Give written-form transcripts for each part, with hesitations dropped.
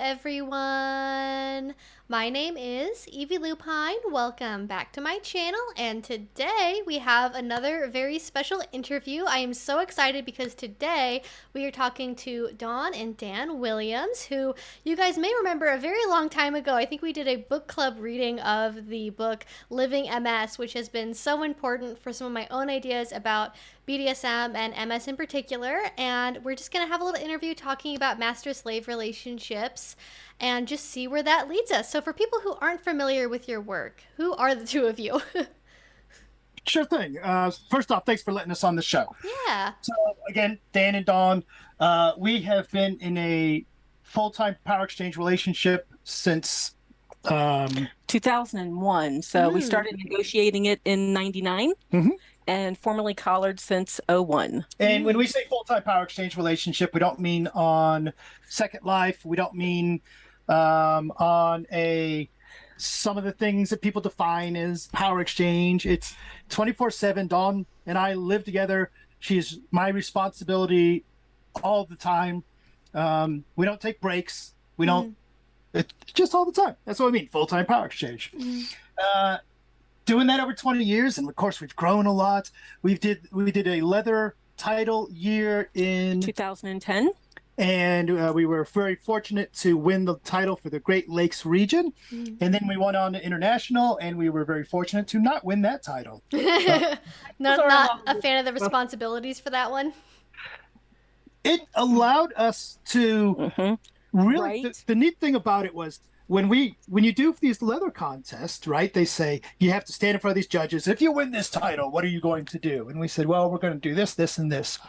everyone. My name is Evie Lupine. Welcome back to my channel. And today we have another very special interview. I am so excited because today we are talking to Dawn and Dan Williams, who you guys may remember a very long time ago. I think we did a book club reading of the book Living MS, which has been so important for some of my own ideas about BDSM and MS in particular. And we're just going to have a little interview talking about master-slave relationships and just see where that leads us. So for people who aren't familiar with your work, who are the two of you? Sure thing. First off, thanks for letting us on the show. Yeah. So again, Dan and Dawn, we have been in a full-time power exchange relationship since 2001. So we started negotiating it in 99 and formally collared since 01. And when we say full-time power exchange relationship, we don't mean on Second Life. We don't mean on some of the things that people define as power exchange. It's 24/7. Dawn and I live together. She's my responsibility all the time. We don't take breaks. We don't. It's just all the time. That's what I mean. Full-time power exchange. Doing that over 20 years, and of course we've grown a lot. We did a leather title year in 2010. And we were very fortunate to win the title for the Great Lakes region. And then we went on to international, and we were very fortunate to not win that title. Not a fan of the responsibilities for that one. It allowed us to really, Right. the neat thing about it was when you do these leather contests, right, they say you have to stand in front of these judges. If you win this title, what are you going to do? And we said, well, we're going to do this, this, and this.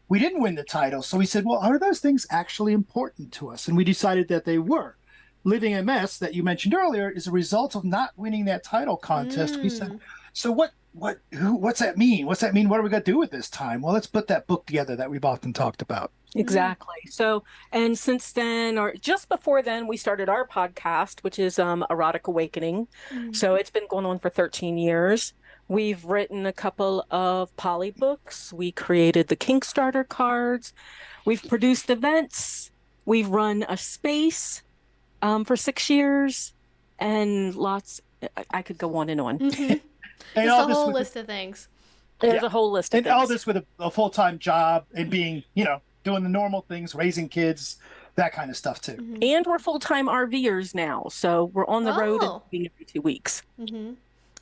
We didn't win the title. So we said, well, are those things actually important to us? And we decided that they were. Living MS that you mentioned earlier is a result of not winning that title contest. We said, so what's that mean? What's that mean? What are we going to do with this time? Well, let's put that book together that we've often talked about. Exactly. So, and since then, or just before then, we started our podcast, which is Erotic Awakening. So it's been going on for 13 years. We've written a couple of poly books. We created the kink starter cards. We've produced events. We've run a space for 6 years, and lots. I could go on and on. And And just all a this whole with list of things. There's a whole list of and things. all this with a full-time job and being, doing the normal things, raising kids, that kind of stuff too. And we're full-time RVers now, so we're on the road and moving every 2 weeks.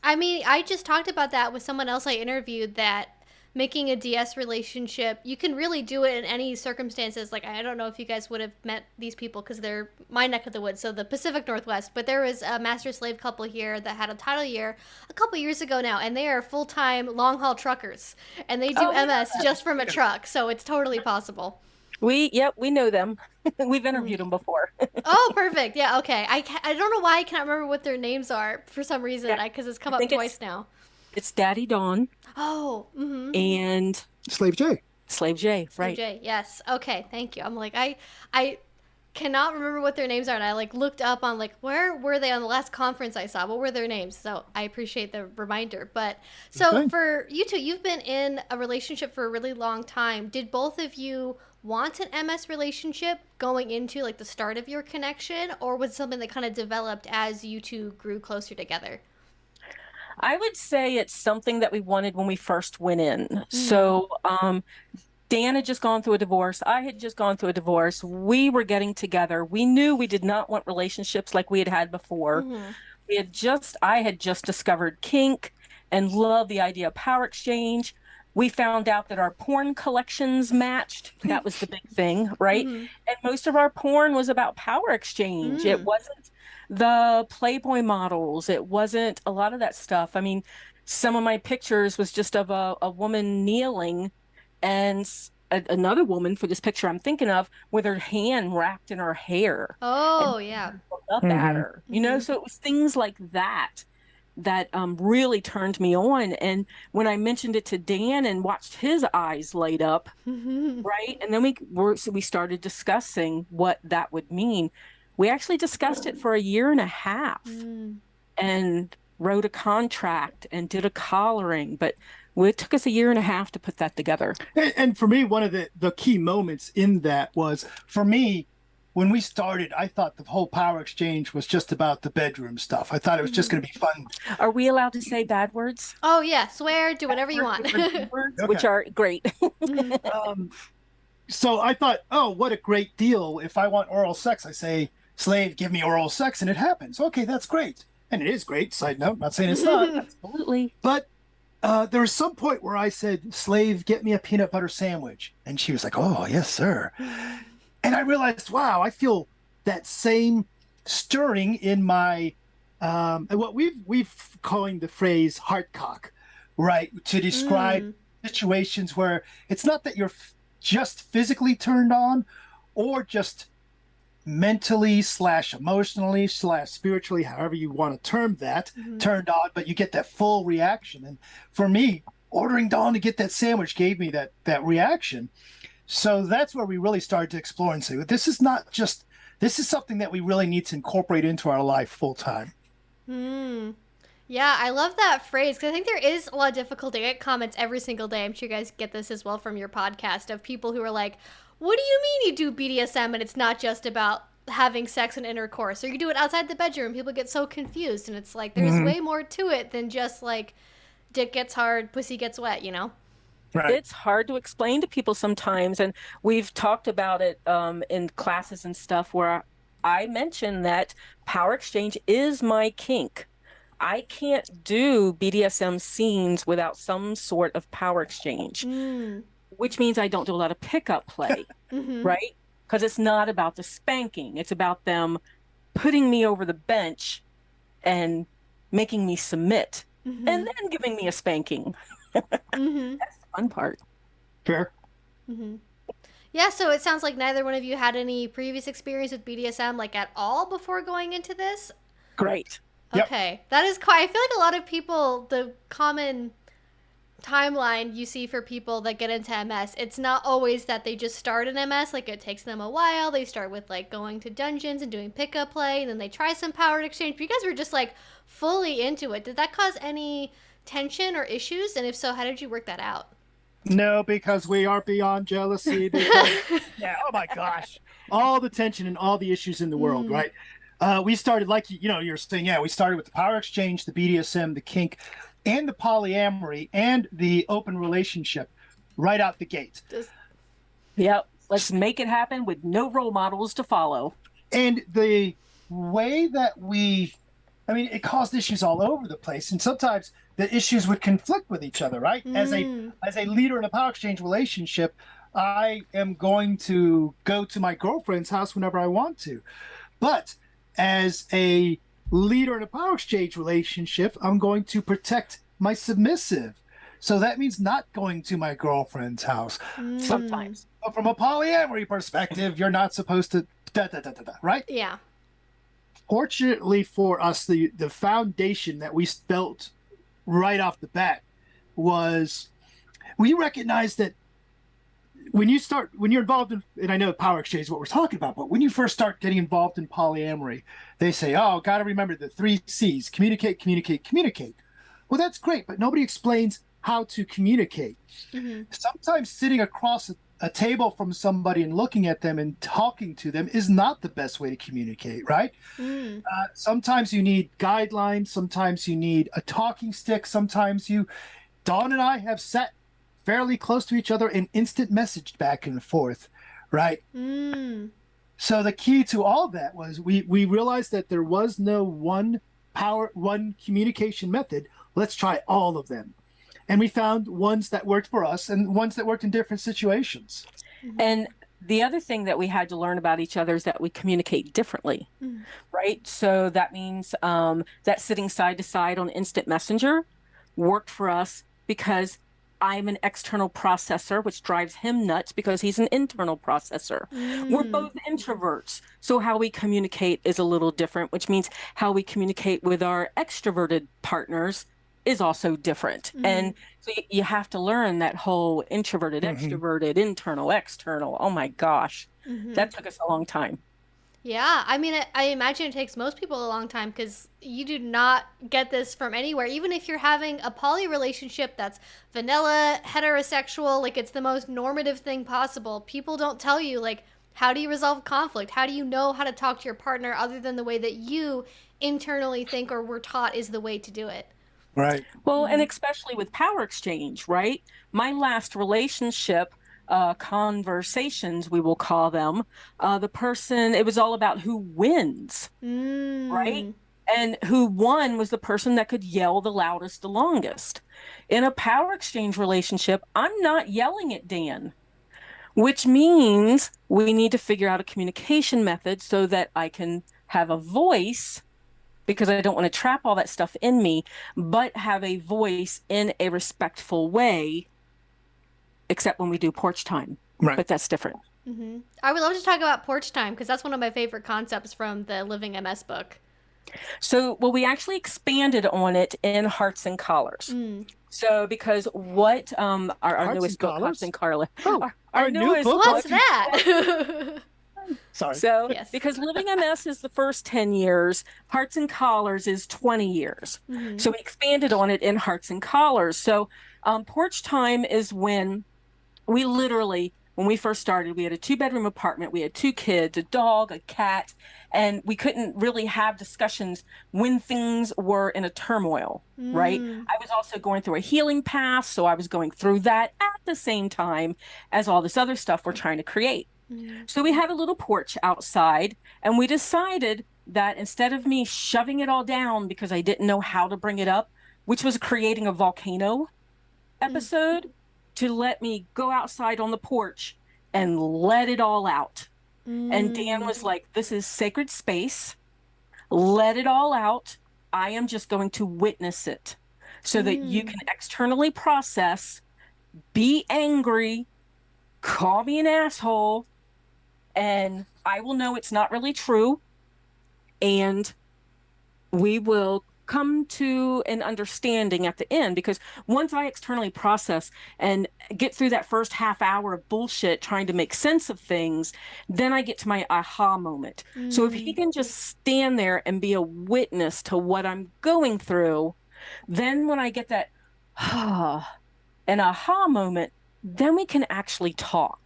I mean, I just talked about that with someone else I interviewed, that making a DS relationship, you can really do it in any circumstances. Like, I don't know if you guys would have met these people because they're my neck of the woods, so the Pacific Northwest, but there was a master-slave couple here that had a title year a couple years ago now, and they are full-time long-haul truckers, and they do MS just from a truck, so it's totally possible. We know them. We've interviewed them before. Oh, perfect. Yeah, okay. I don't know why I can't remember what their names are for some reason, because it's come up twice now. It's Daddy Dawn. Oh, and Slave J. Slave J, right? Jay, yes. Okay, thank you. I'm like, I cannot remember what their names are, and I looked up on where were they on the last conference I saw? What were their names? So I appreciate the reminder. But so for you two, you've been in a relationship for a really long time. Did both of you want an MS relationship going into the start of your connection, or was it something that kind of developed as you two grew closer together? I would say it's something that we wanted when we first went in. So Dan had just gone through a divorce. I had just gone through a divorce. We were getting together. We knew we did not want relationships like we had had before. I had just discovered kink and loved the idea of power exchange. We found out that our porn collections matched. That was the big thing, right? And most of our porn was about power exchange. It wasn't the Playboy models. It wasn't a lot of that stuff. I mean, some of my pictures was just of a woman kneeling and another woman for this picture I'm thinking of with her hand wrapped in her hair. Oh, yeah. Up at her, so it was things like that really turned me on. And when I mentioned it to Dan and watched his eyes light up, right? And then we started discussing what that would mean. We actually discussed it for a year and a half and wrote a contract and did a collaring, but it took us a year and a half to put that together. And for me, one of the key moments in that was, for me, when we started, I thought the whole power exchange was just about the bedroom stuff. I thought it was just going to be fun. Are we allowed to say bad words? Oh yeah, swear, do whatever you want. Words, Okay. which are great. So I thought, oh, what a great deal. If I want oral sex, I say, slave, give me oral sex, and it happens. Okay, that's great. And it is great. Side note, not saying it's not. Absolutely. But there was some point where I said, slave, get me a peanut butter sandwich. And she was like, oh, yes, sir. And I realized, wow, I feel that same stirring in my, what we've coined the phrase heart cock, right? To describe situations where it's not that you're just physically turned on or just mentally / emotionally / spiritually, however you want to term that, turned on, but you get that full reaction. And for me, ordering Dawn to get that sandwich gave me that reaction. So that's where we really started to explore and say, this is not just, this is something that we really need to incorporate into our life full time. Yeah, I love that phrase because I think there is a lot of difficulty. I get comments every single day. I'm sure you guys get this as well from your podcast of people who are like, what do you mean you do BDSM and it's not just about having sex and intercourse, or you do it outside the bedroom? People get so confused, and it's like there's way more to it than just like dick gets hard, pussy gets wet, you know? Right. It's hard to explain to people sometimes, and we've talked about it in classes and stuff where I mention that power exchange is my kink. I can't do BDSM scenes without some sort of power exchange, which means I don't do a lot of pickup play, right? Because it's not about the spanking. It's about them putting me over the bench and making me submit and then giving me a spanking. That's the fun part. Fair. Yeah, so it sounds like neither one of you had any previous experience with BDSM like at all before going into this. Great. Okay. That is quite, I feel like a lot of people, the common timeline you see for people that get into MS, it's not always that they just start in MS. Like, it takes them a while. They start with like going to dungeons and doing pickup play, and then they try some power exchange. But you guys were just like fully into it. Did that cause any tension or issues? And if so, how did you work that out? No, because we are beyond jealousy. Because, yeah, oh my gosh, all the tension and all the issues in the world, right? We started, like, you're saying, we started with the power exchange, the BDSM, the kink, and the polyamory, and the open relationship right out the gate. Yep. Let's make it happen with no role models to follow. And the way that it caused issues all over the place. And sometimes the issues would conflict with each other, right? As a leader in a power exchange relationship, I am going to go to my girlfriend's house whenever I want to. But as a leader in a power exchange relationship, I'm going to protect my submissive. So that means not going to my girlfriend's house. Sometimes. But from a polyamory perspective, you're not supposed to right? Yeah. Fortunately for us, the foundation that we built right off the bat was we recognized that when you're involved in, and I know power exchange is what we're talking about, but when you first start getting involved in polyamory, they say, oh, got to remember the 3 C's: communicate, communicate, communicate. Well, that's great, but nobody explains how to communicate. Sometimes sitting across a table from somebody and looking at them and talking to them is not the best way to communicate, right? Sometimes you need guidelines. Sometimes you need a talking stick. Dawn and I have sat fairly close to each other and instant messaged back and forth, right? So the key to all that was we realized that there was no one communication method. Let's try all of them. And we found ones that worked for us and ones that worked in different situations. And the other thing that we had to learn about each other is that we communicate differently, right? So that means that sitting side to side on instant messenger worked for us because I'm an external processor, which drives him nuts because he's an internal processor. We're both introverts. So how we communicate is a little different, which means how we communicate with our extroverted partners is also different. And so you have to learn that whole introverted, extroverted, internal, external. Oh my gosh. That took us a long time. Yeah, I mean, I imagine it takes most people a long time because you do not get this from anywhere. Even if you're having a poly relationship that's vanilla, heterosexual, like it's the most normative thing possible, people don't tell you, like, How do you resolve conflict? How do you know how to talk to your partner other than the way that you internally think or were taught is the way to do it? Right. Well, and especially with power exchange, right? My last relationship, conversations, we will call them, the person, it was all about who wins, right? Mm. And who won was the person that could yell the loudest, the longest. In a power exchange relationship, I'm not yelling at Dan, which means we need to figure out a communication method so that I can have a voice, because I don't want to trap all that stuff in me, but have a voice in a respectful way, except when we do porch time. Right. But that's different. Mm-hmm. I would love to talk about porch time because that's one of my favorite concepts from the Living MS book. So, well, we actually expanded on it in Hearts and Collars. Mm. So, because what our Hearts newest and book, Collars? Hearts and Carla, Oh, our our new newest book? What's book, that? Sorry. So, Yes. because Living MS is the first 10 years, Hearts and Collars is 20 years. Mm-hmm. So we expanded on it in Hearts and Collars. So porch time is when we literally, when we first started, we had a 2-bedroom apartment. We had 2 kids, a dog, a cat, and we couldn't really have discussions when things were in a turmoil, right? I was also going through a healing path. So I was going through that at the same time as all this other stuff we're trying to create. So we had a little porch outside, and we decided that instead of me shoving it all down because I didn't know how to bring it up, which was creating a volcano episode, to let me go outside on the porch and let it all out. And Dan was like, this is sacred space. Let it all out. I am just going to witness it so that you can externally process, be angry, call me an asshole, and I will know it's not really true. And we will come to an understanding at the end, because once I externally process and get through that first half hour of bullshit trying to make sense of things, then I get to my aha moment. So if he can just stand there and be a witness to what I'm going through, then when I get that an aha moment, then we can actually talk.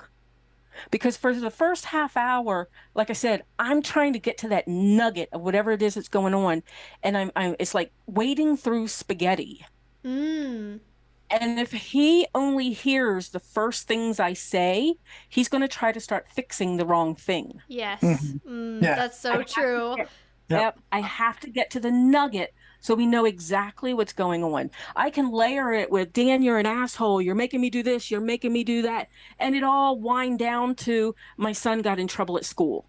Because for the first half hour, like I said, I'm trying to get to that nugget of whatever it is that's going on. And I'm it's like wading through spaghetti. And if he only hears the first things I say, he's going to try to start fixing the wrong thing. Yes. Yeah. That's so true. Yep. I have to get to the nugget so we know exactly what's going on. I can layer it with, Dan, you're an asshole. You're making me do this. You're making me do that. And it all wind down to my son got in trouble at school.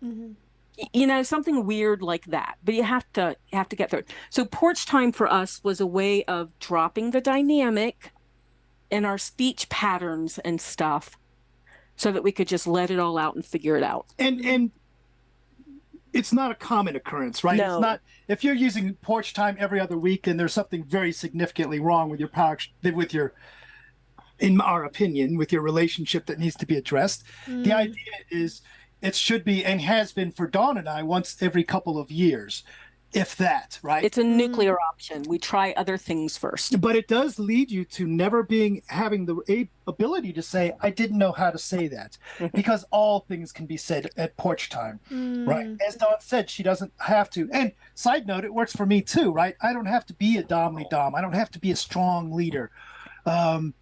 You know, something weird like that. But you have to get through it. So porch time for us was a way of dropping the dynamic in our speech patterns and stuff so that we could just let it all out and figure it out. And it's not a common occurrence, right? No. It's not, if you're using porch time every other week and there's something very significantly wrong with your in our opinion, with your relationship that needs to be addressed. The idea is it should be, and has been for Dawn and I, once every couple of years, if that, right? It's a nuclear option. We try other things first. But it does lead you to never having the ability to say, I didn't know how to say that, because all things can be said at porch time, right? As Dawn said, she doesn't have to. And side note, it works for me too, right? I don't have to be a dom. I don't have to be a strong leader. You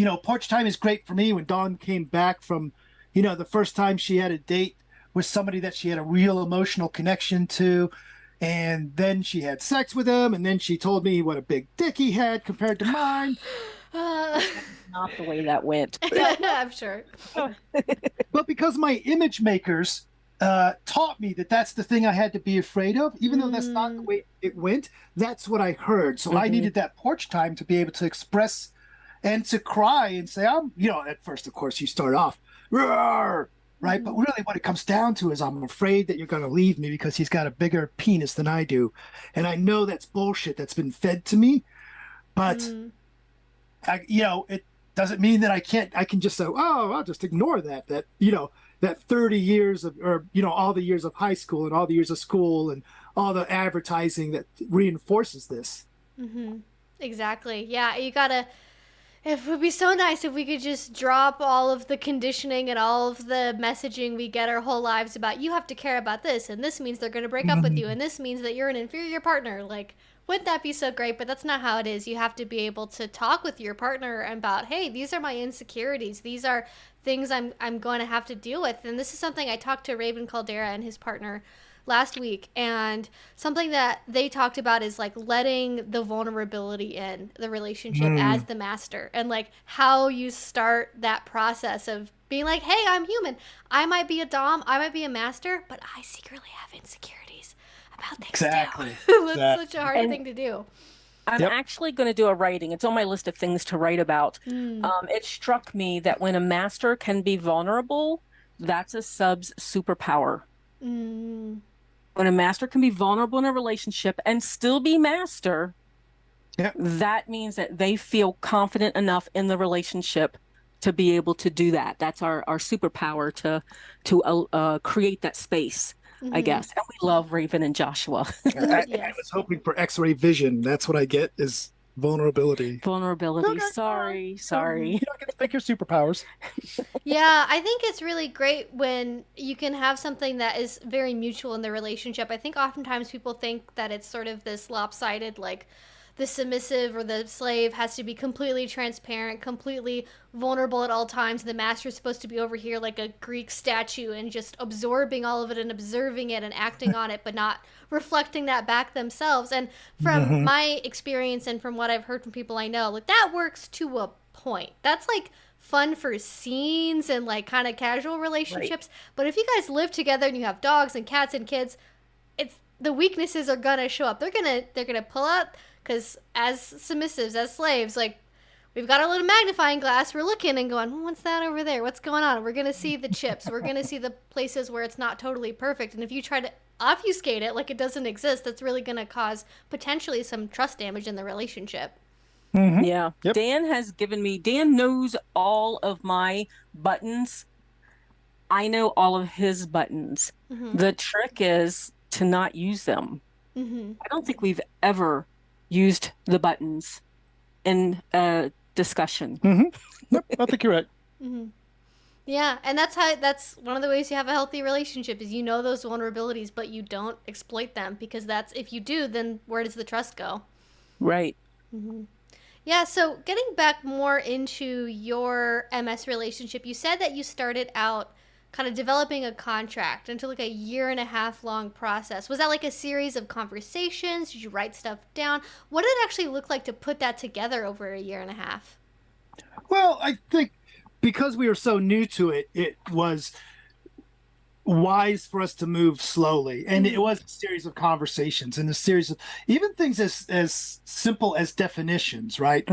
know, porch time is great for me. When Dawn came back from, you know, the first time she had a date with somebody that she had a real emotional connection to, and then she had sex with him, and then she told me what a big dick he had compared to mine. Not the way that went. I'm sure. But because my image makers taught me that that's the thing I had to be afraid of, even though that's not the way it went, that's what I heard. So I needed that porch time to be able to express and to cry and say, you know, at first, of course, you start off, roar, right? But really what it comes down to is I'm afraid that you're going to leave me because he's got a bigger penis than I do. And I know that's bullshit that's been fed to me, but you know, it doesn't mean that I can just say, oh, I'll just ignore that, you know, that 30 years of, or, you know, all the years of high school and all the years of school and all the advertising that reinforces this. Exactly. Yeah. You gotta It would be so nice if we could just drop all of the conditioning and all of the messaging we get our whole lives about you have to care about this, and this means they're going to break up with you, and this means that you're an inferior partner. Like, wouldn't that be so great? But that's not how it is. You have to be able to talk with your partner about, hey, these are my insecurities. These are things I'm going to have to deal with. And this is something I talked to Raven Caldera and his partner last week, and something that they talked about is like letting the vulnerability in the relationship as the master, and like how you start that process of being like, hey, I'm human. I might be a dom, I might be a master, but I secretly have insecurities about things Exactly. too. That's such a hard thing to do. I'm actually going to do a writing. It's on my list of things to write about. It struck me that when a master can be vulnerable, that's a sub's superpower. When a master can be vulnerable in a relationship and still be master, that means that they feel confident enough in the relationship to be able to do that. That's our superpower to create that space, I guess. And we love Raven and Joshua. I was hoping for X-ray vision. That's what I get is vulnerability. Vulnerability. Okay. Sorry. You don't get to pick your superpowers. Yeah, I think it's really great when you can have something that is very mutual in the relationship. I think oftentimes people think that it's sort of this lopsided, like the submissive or the slave has to be completely transparent, completely vulnerable at all times. The master is supposed to be over here like a Greek statue and just absorbing all of it and observing it and acting on it, but not reflecting that back themselves. And from my experience and from what I've heard from people I know, like that works to a point. That's like fun for scenes and like kind of casual relationships. But if you guys live together and you have dogs and cats and kids, it's the weaknesses are gonna show up. They're gonna pull up, because as submissives, as slaves, like we've got our little magnifying glass. We're looking and going, what's that over there? What's going on? We're gonna see the chips. We're gonna see the places where it's not totally perfect. And if you try to obfuscate it like it doesn't exist, that's really gonna cause potentially some trust damage in the relationship. Yeah. Dan knows all of my buttons. I know all of his buttons. The trick is to not use them. I don't think we've ever used the buttons in a discussion. Yep, I think you're right. Yeah, and that's one of the ways you have a healthy relationship is you know those vulnerabilities, but you don't exploit them, because that's, if you do, then where does the trust go? Right. Yeah, so getting back more into your MS relationship, you said that you started out kind of developing a contract into like a 1.5 year long process. Was that like a series of conversations? Did you write stuff down? What did it actually look like to put that together over a 1.5 years? Well, I think because we were so new to it, it was wise for us to move slowly. And it was a series of conversations and a series of even things as simple as definitions, right?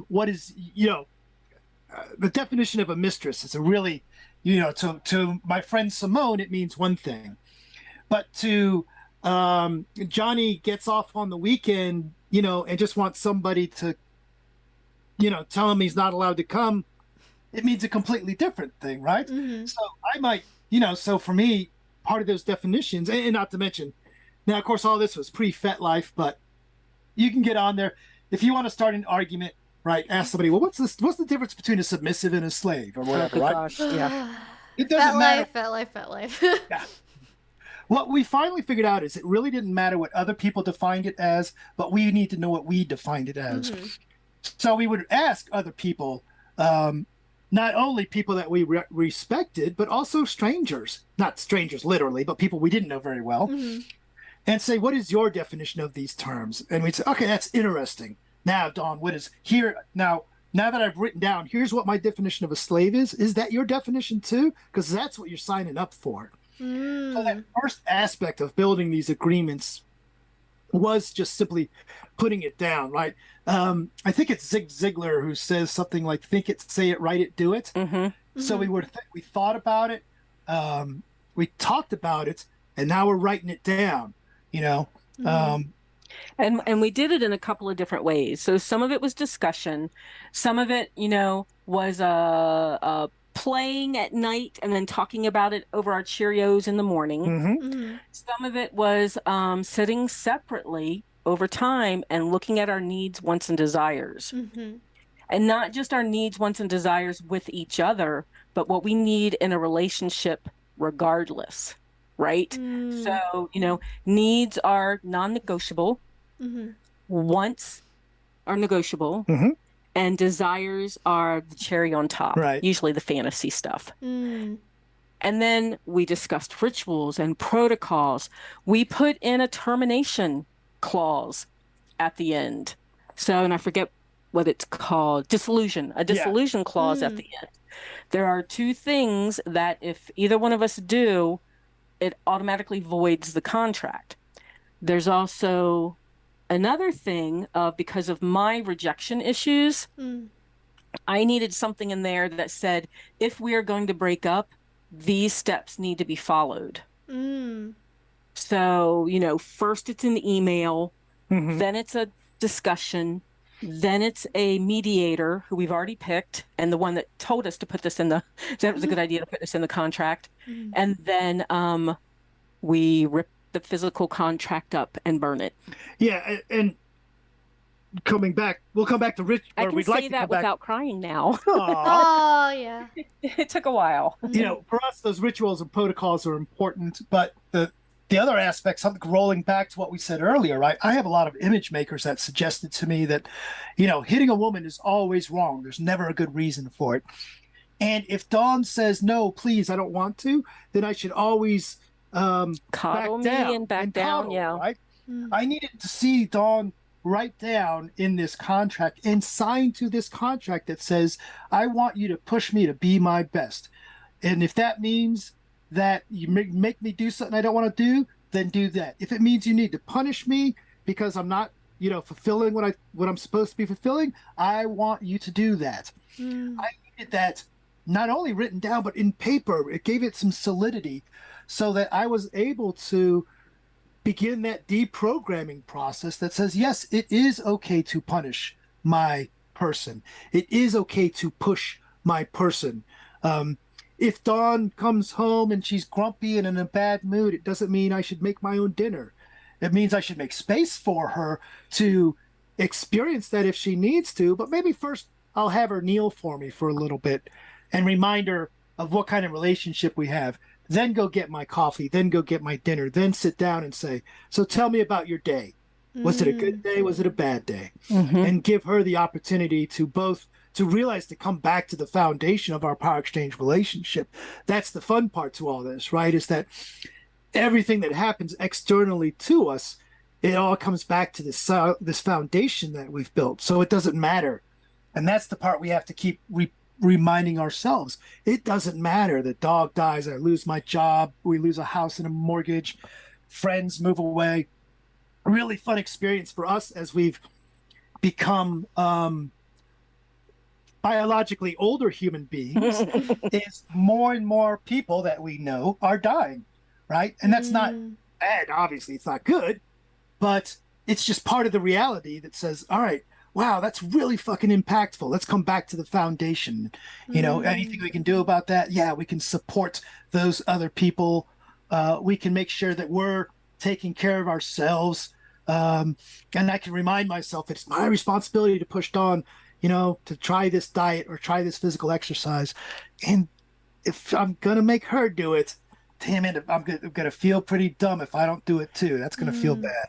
What is, the definition of a mistress is a really, to my friend Simone, it means one thing. But to Johnny gets off on the weekend, and just wants somebody to, tell him he's not allowed to come, it means a completely different thing, right? So I might, so for me, part of those definitions, and not to mention, now, of course, all this was pre-FET life, but you can get on there. If you want to start an argument, right, ask somebody, well, what's the difference between a submissive and a slave or whatever, right? Gosh, yeah. It doesn't matter. Fat life. Yeah. What we finally figured out is it really didn't matter what other people defined it as, but we need to know what we defined it as. So we would ask other people, not only people that we respected, but also strangers, not strangers literally, but people we didn't know very well, and say, what is your definition of these terms? And we'd say, okay, that's interesting. Now, Dawn, what is here? Now that I've written down, here's what my definition of a slave is. Is that your definition too? Because that's what you're signing up for. So that first aspect of building these agreements was just simply putting it down, right? I think it's Zig Ziglar who says something like, think it, say it, write it, do it. So we thought about it, we talked about it, and now we're writing it down, And we did it in a couple of different ways. So some of it was discussion. Some of it, was a playing at night and then talking about it over our Cheerios in the morning. Some of it was sitting separately over time and looking at our needs, wants, and desires. and not just our needs, wants, and desires with each other, but what we need in a relationship regardless, right? So, needs are non-negotiable, wants are negotiable, and desires are the cherry on top, usually the fantasy stuff. And then we discussed rituals and protocols. We put in a termination clause at the end. So, and I forget what it's called, a dissolution clause at the end. There are two things that if either one of us do, it automatically voids the contract. There's also another thing of, because of my rejection issues, I needed something in there that said, if we are going to break up, these steps need to be followed. So, first it's an email, then it's a discussion, then it's a mediator who we've already picked, and the one that told us to put this in that was a good idea to put this in the contract. And then we rip the physical contract up and burn it. Yeah, and we'll come back to Rich. I can say that without crying now. Oh, yeah. It took a while. For us, those rituals and protocols are important, but the other aspect, something rolling back to what we said earlier, right? I have a lot of image makers that suggested to me that, hitting a woman is always wrong. There's never a good reason for it. And if Dawn says, no, please, I don't want to, then I should always coddle me and back down. Coddle, yeah. Right? I needed to see Dawn write down in this contract and sign to this contract that says, I want you to push me to be my best. And if that means that you make me do something I don't want to do, then do that. If it means you need to punish me because I'm not, fulfilling what I'm supposed to be fulfilling, I want you to do that. I needed that not only written down, but in paper. It gave it some solidity so that I was able to begin that deprogramming process that says, yes, it is okay to punish my person. It is okay to push my person. If Dawn comes home and she's grumpy and in a bad mood, it doesn't mean I should make my own dinner. It means I should make space for her to experience that if she needs to, but maybe first I'll have her kneel for me for a little bit and remind her of what kind of relationship we have. Then go get my coffee, then go get my dinner, then sit down and say, so tell me about your day. Was it a good day? Was it a bad day? And give her the opportunity to realize, to come back to the foundation of our power exchange relationship. That's the fun part to all this, right? Is that everything that happens externally to us, it all comes back to this foundation that we've built. So it doesn't matter. And that's the part we have to keep reminding ourselves. It doesn't matter. The dog dies, I lose my job, we lose a house and a mortgage, friends move away. A really fun experience for us as we've become biologically older human beings is more and more people that we know are dying, right? And that's not bad. Obviously, it's not good, but it's just part of the reality that says, all right, wow, that's really fucking impactful. Let's come back to the foundation. Anything we can do about that? Yeah, we can support those other people. We can make sure that we're taking care of ourselves. And I can remind myself it's my responsibility to push Dawn, to try this diet or try this physical exercise. And if I'm going to make her do it, damn it, I'm going to feel pretty dumb if I don't do it too. That's going to feel bad.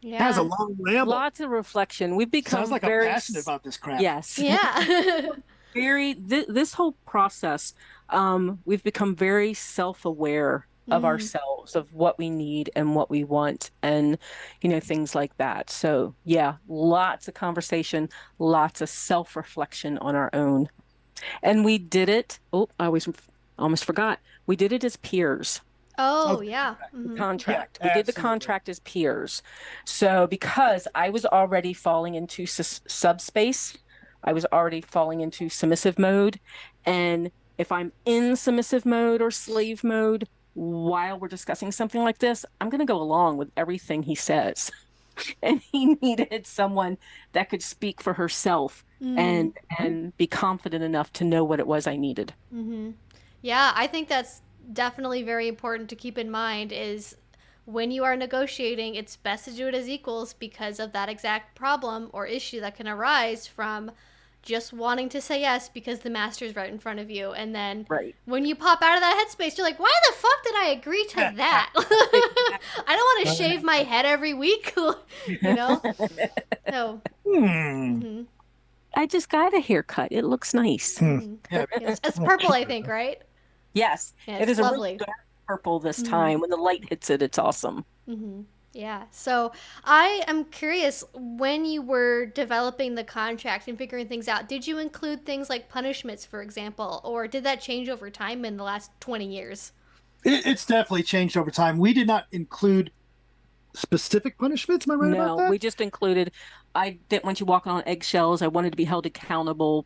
Yeah. That was a long ramble. Lots of reflection. We've become Sounds like very I'm passionate about this crap. Yes. Yeah. This whole process, we've become very self-aware of ourselves, of what we need and what we want, and things like that. So yeah, lots of conversation, lots of self-reflection on our own. And we did it, I almost forgot, we did it as peers. Oh, yeah. Contract. Yeah, we did the contract as peers. So because I was already falling into subspace, I was already falling into submissive mode. And if I'm in submissive mode or slave mode while we're discussing something like this, I'm going to go along with everything he says. And he needed someone that could speak for herself and be confident enough to know what it was I needed. Yeah, I think that's definitely very important to keep in mind is when you are negotiating, it's best to do it as equals because of that exact problem or issue that can arise from just wanting to say yes because the master's right in front of you. And then when you pop out of that headspace, you're like, why the fuck did I agree to that? I don't want to shave my head every week, you know? So, I just got a haircut. It looks nice. Yes. It's purple, I think, right? Yes. Yeah, it is lovely. a really dark purple this time. When the light hits it, it's awesome. Yeah. So I am curious, when you were developing the contract and figuring things out, did you include things like punishments, for example, or did that change over time in the last 20 years? It's definitely changed over time. We did not include specific punishments. Am I right about that? No, we just included, I didn't want you walking on eggshells. I wanted to be held accountable.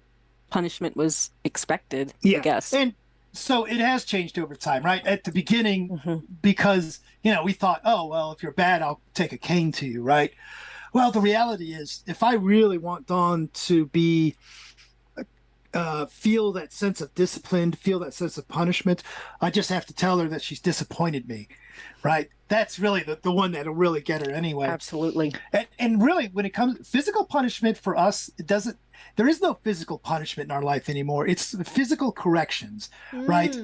Punishment was expected, I guess. And so it has changed over time, right? At the beginning, because, you know, we thought, oh, well, if you're bad, I'll take a cane to you, right? Well, the reality is, if I really want Dawn to be, feel that sense of discipline, feel that sense of punishment, I just have to tell her that she's disappointed me, right? That's really the one that'll really get her anyway. Absolutely. And really, when it comes physical punishment for us, there is no physical punishment in our life anymore. It's physical corrections, right?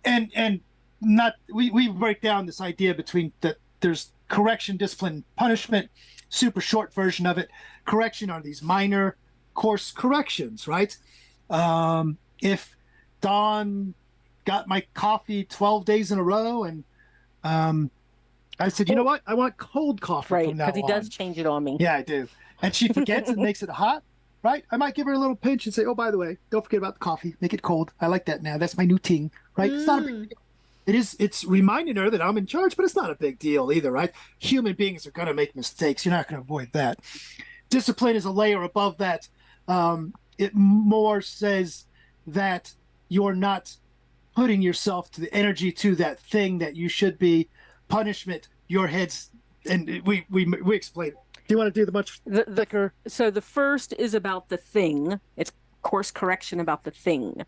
And not we break down this idea between that there's correction, discipline, punishment. Super short version of it. Correction are these minor course corrections, right? If Dawn got my coffee 12 days in a row and I said, you know what? I want cold coffee from now on. Because he does change it on me. Yeah, I do. And she forgets and makes it hot, right? I might give her a little pinch and say, oh, by the way, don't forget about the coffee. Make it cold. I like that now. That's my new ting, right? It's not a big deal. It's reminding her that I'm in charge, but it's not a big deal either, right? Human beings are going to make mistakes. You're not going to avoid that. Discipline is a layer above that. It more says that you're not putting yourself to the energy to that thing that you should be. Punishment, your head's, and we explain it. Do you want to do the much thicker? So the first is about the thing. It's course correction about the thing.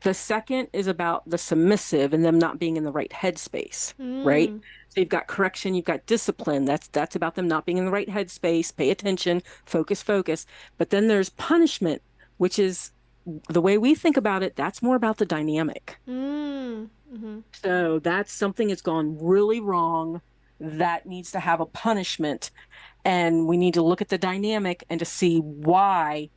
The second is about the submissive and them not being in the right headspace, right? So you've got correction, you've got discipline. That's about them not being in the right headspace. Pay attention, focus. But then there's punishment, which is the way we think about it. That's more about the dynamic. So that's something that's gone really wrong. That needs to have a punishment. And we need to look at the dynamic and to see why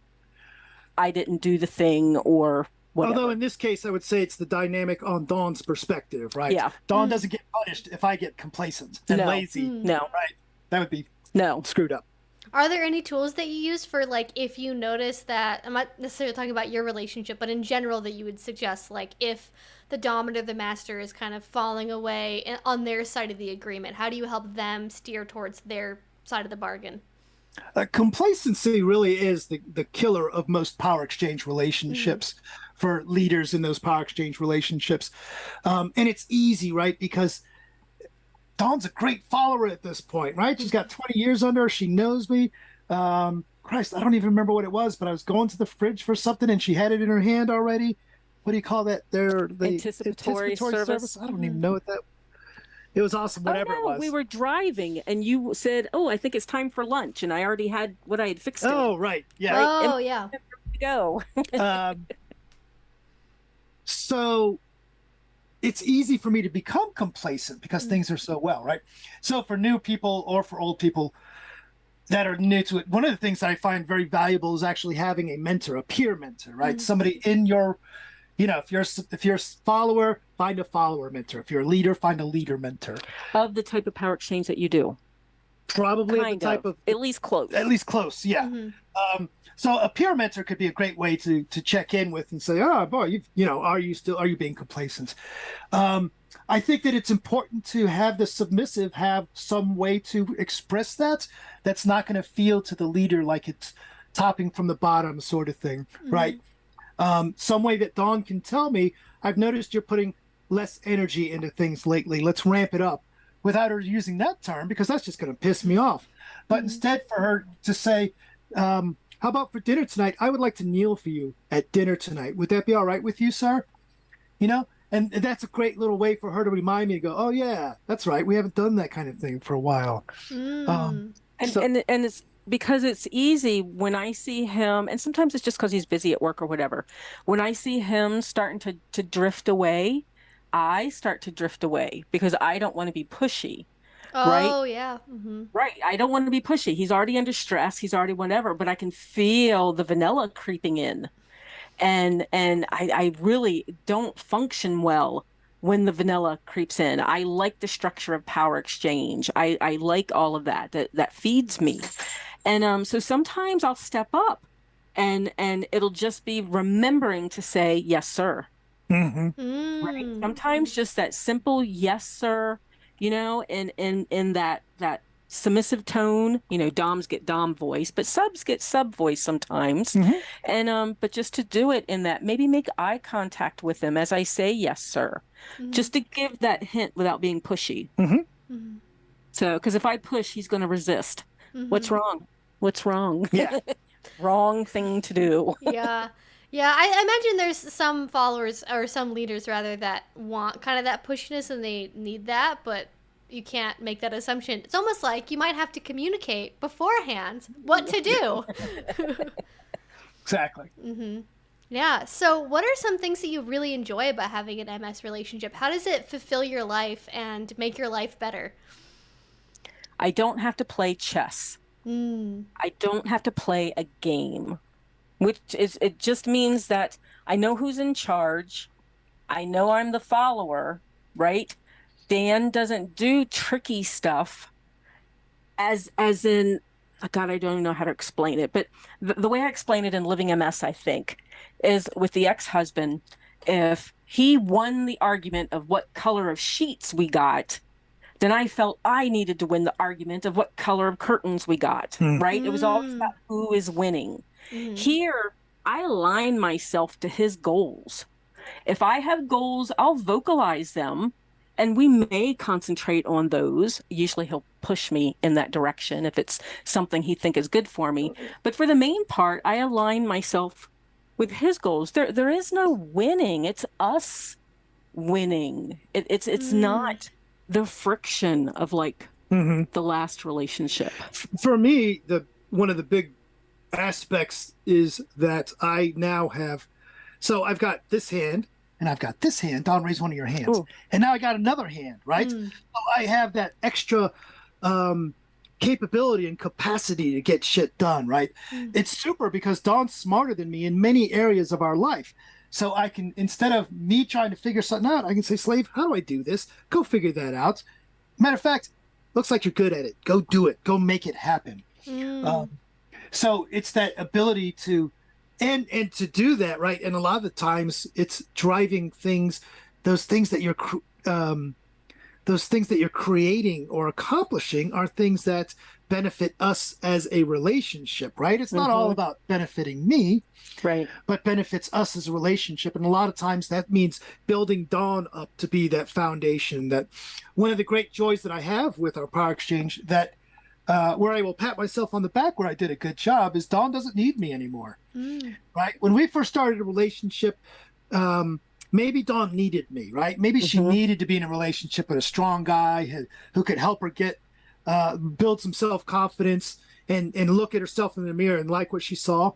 I didn't do the thing or whatever. Although in this case, I would say it's the dynamic on Dawn's perspective, right? Yeah. Dawn doesn't get punished if I get complacent and lazy. No. Right. That would be screwed up. Are there any tools that you use for, like, if you notice that, I'm not necessarily talking about your relationship, but in general that you would suggest, like, if the dominant or the master is kind of falling away on their side of the agreement, how do you help them steer towards their side of the bargain? Complacency really is the killer of most power exchange relationships for leaders in those power exchange relationships. And it's easy, right? Because Dawn's a great follower at this point, right? She's got 20 years under her. She knows me. Christ, I don't even remember what it was, but I was going to the fridge for something and she had it in her hand already. What do you call that? The anticipatory service. I don't even know what that. It was awesome, whatever it was. We were driving and you said, oh, I think it's time for lunch. And I already had what I had fixed. Oh, right. Yeah. Oh, yeah. Go. So it's easy for me to become complacent because things are so well, right? So for new people or for old people that are new to it, one of the things that I find very valuable is actually having a mentor, a peer mentor, right? Somebody in your, you know, if you're a follower, find a follower mentor. If you're a leader, find a leader mentor. Of the type of power exchange that you do. Probably the type of at least close. At least close, yeah. So a peer mentor could be a great way to check in with and say, oh boy, are you being complacent? I think that it's important to have the submissive have some way to express that's not going to feel to the leader like it's topping from the bottom sort of thing, right? Some way that Dawn can tell me, I've noticed you're putting less energy into things lately. Let's ramp it up, without her using that term, because that's just going to piss me off. But instead for her to say, how about for dinner tonight? I would like to kneel for you at dinner tonight. Would that be all right with you, sir? You know, And that's a great little way for her to remind me to go, oh yeah, that's right, we haven't done that kind of thing for a while. Mm. And it's because it's easy when I see him, and sometimes it's just because he's busy at work or whatever. When I see him starting to drift away, I start to drift away because I don't want to be pushy, right? Oh, yeah. Mm-hmm. Right. I don't want to be pushy. He's already under stress. He's already whatever, but I can feel the vanilla creeping in. And I really don't function well when the vanilla creeps in. I like the structure of power exchange. I like all of that feeds me. And so sometimes I'll step up and it'll just be remembering to say, yes, sir. Mm-hmm. Right. Sometimes just that simple yes, sir, in that submissive tone. Doms get dom voice, but subs get sub voice sometimes. Mm-hmm. And but just to do it in that, maybe make eye contact with them as I say yes, sir. Just to give that hint without being pushy. Mm-hmm. So, because if I push, he's going to resist. What's wrong? What's wrong? Yeah. Wrong thing to do. Yeah. Yeah, I imagine there's some followers, or some leaders rather, that want kind of that pushiness and they need that, but you can't make that assumption. It's almost like you might have to communicate beforehand what to do. Exactly. Mm-hmm. Yeah. So what are some things that you really enjoy about having an MS relationship? How does it fulfill your life and make your life better? I don't have to play chess. Mm. I don't have to play a game, it just means that I know who's in charge. I know I'm the follower, right? Dan doesn't do tricky stuff as in, oh God, I don't even know how to explain it, but the way I explain it in Living MS, I think, is with the ex-husband, if he won the argument of what color of sheets we got, then I felt I needed to win the argument of what color of curtains we got, right? It was always about who is winning. Here, I align myself to his goals. If I have goals, I'll vocalize them, and we may concentrate on those. Usually he'll push me in that direction if it's something he thinks is good for me. But for the main part, I align myself with his goals. There is no winning. It's us winning. It's not the friction of like the last relationship. For me, one of the big aspects is that I now have, so I've got this hand and I've got this hand. Don, raise one of your hands. Ooh. And now I got another hand, right? So I have that extra capability and capacity to get shit done, right? It's super because Don's smarter than me in many areas of our life. So I can, instead of me trying to figure something out, I can say, Slave, how do I do this? Go figure that out. Matter of fact, looks like you're good at it. Go do it. Go make it happen. So it's that ability to, and to do that, right? And a lot of the times it's driving things, those things that you're creating or accomplishing are things that benefit us as a relationship, right? It's not all about benefiting me, right? But benefits us as a relationship. And a lot of times that means building Dawn up to be that foundation. That one of the great joys that I have with our power exchange, that where I will pat myself on the back where I did a good job, is Dawn doesn't need me anymore, right? When we first started a relationship, maybe Dawn needed me, right? Maybe she needed to be in a relationship with a strong guy who could help her get build some self-confidence and look at herself in the mirror and like what she saw.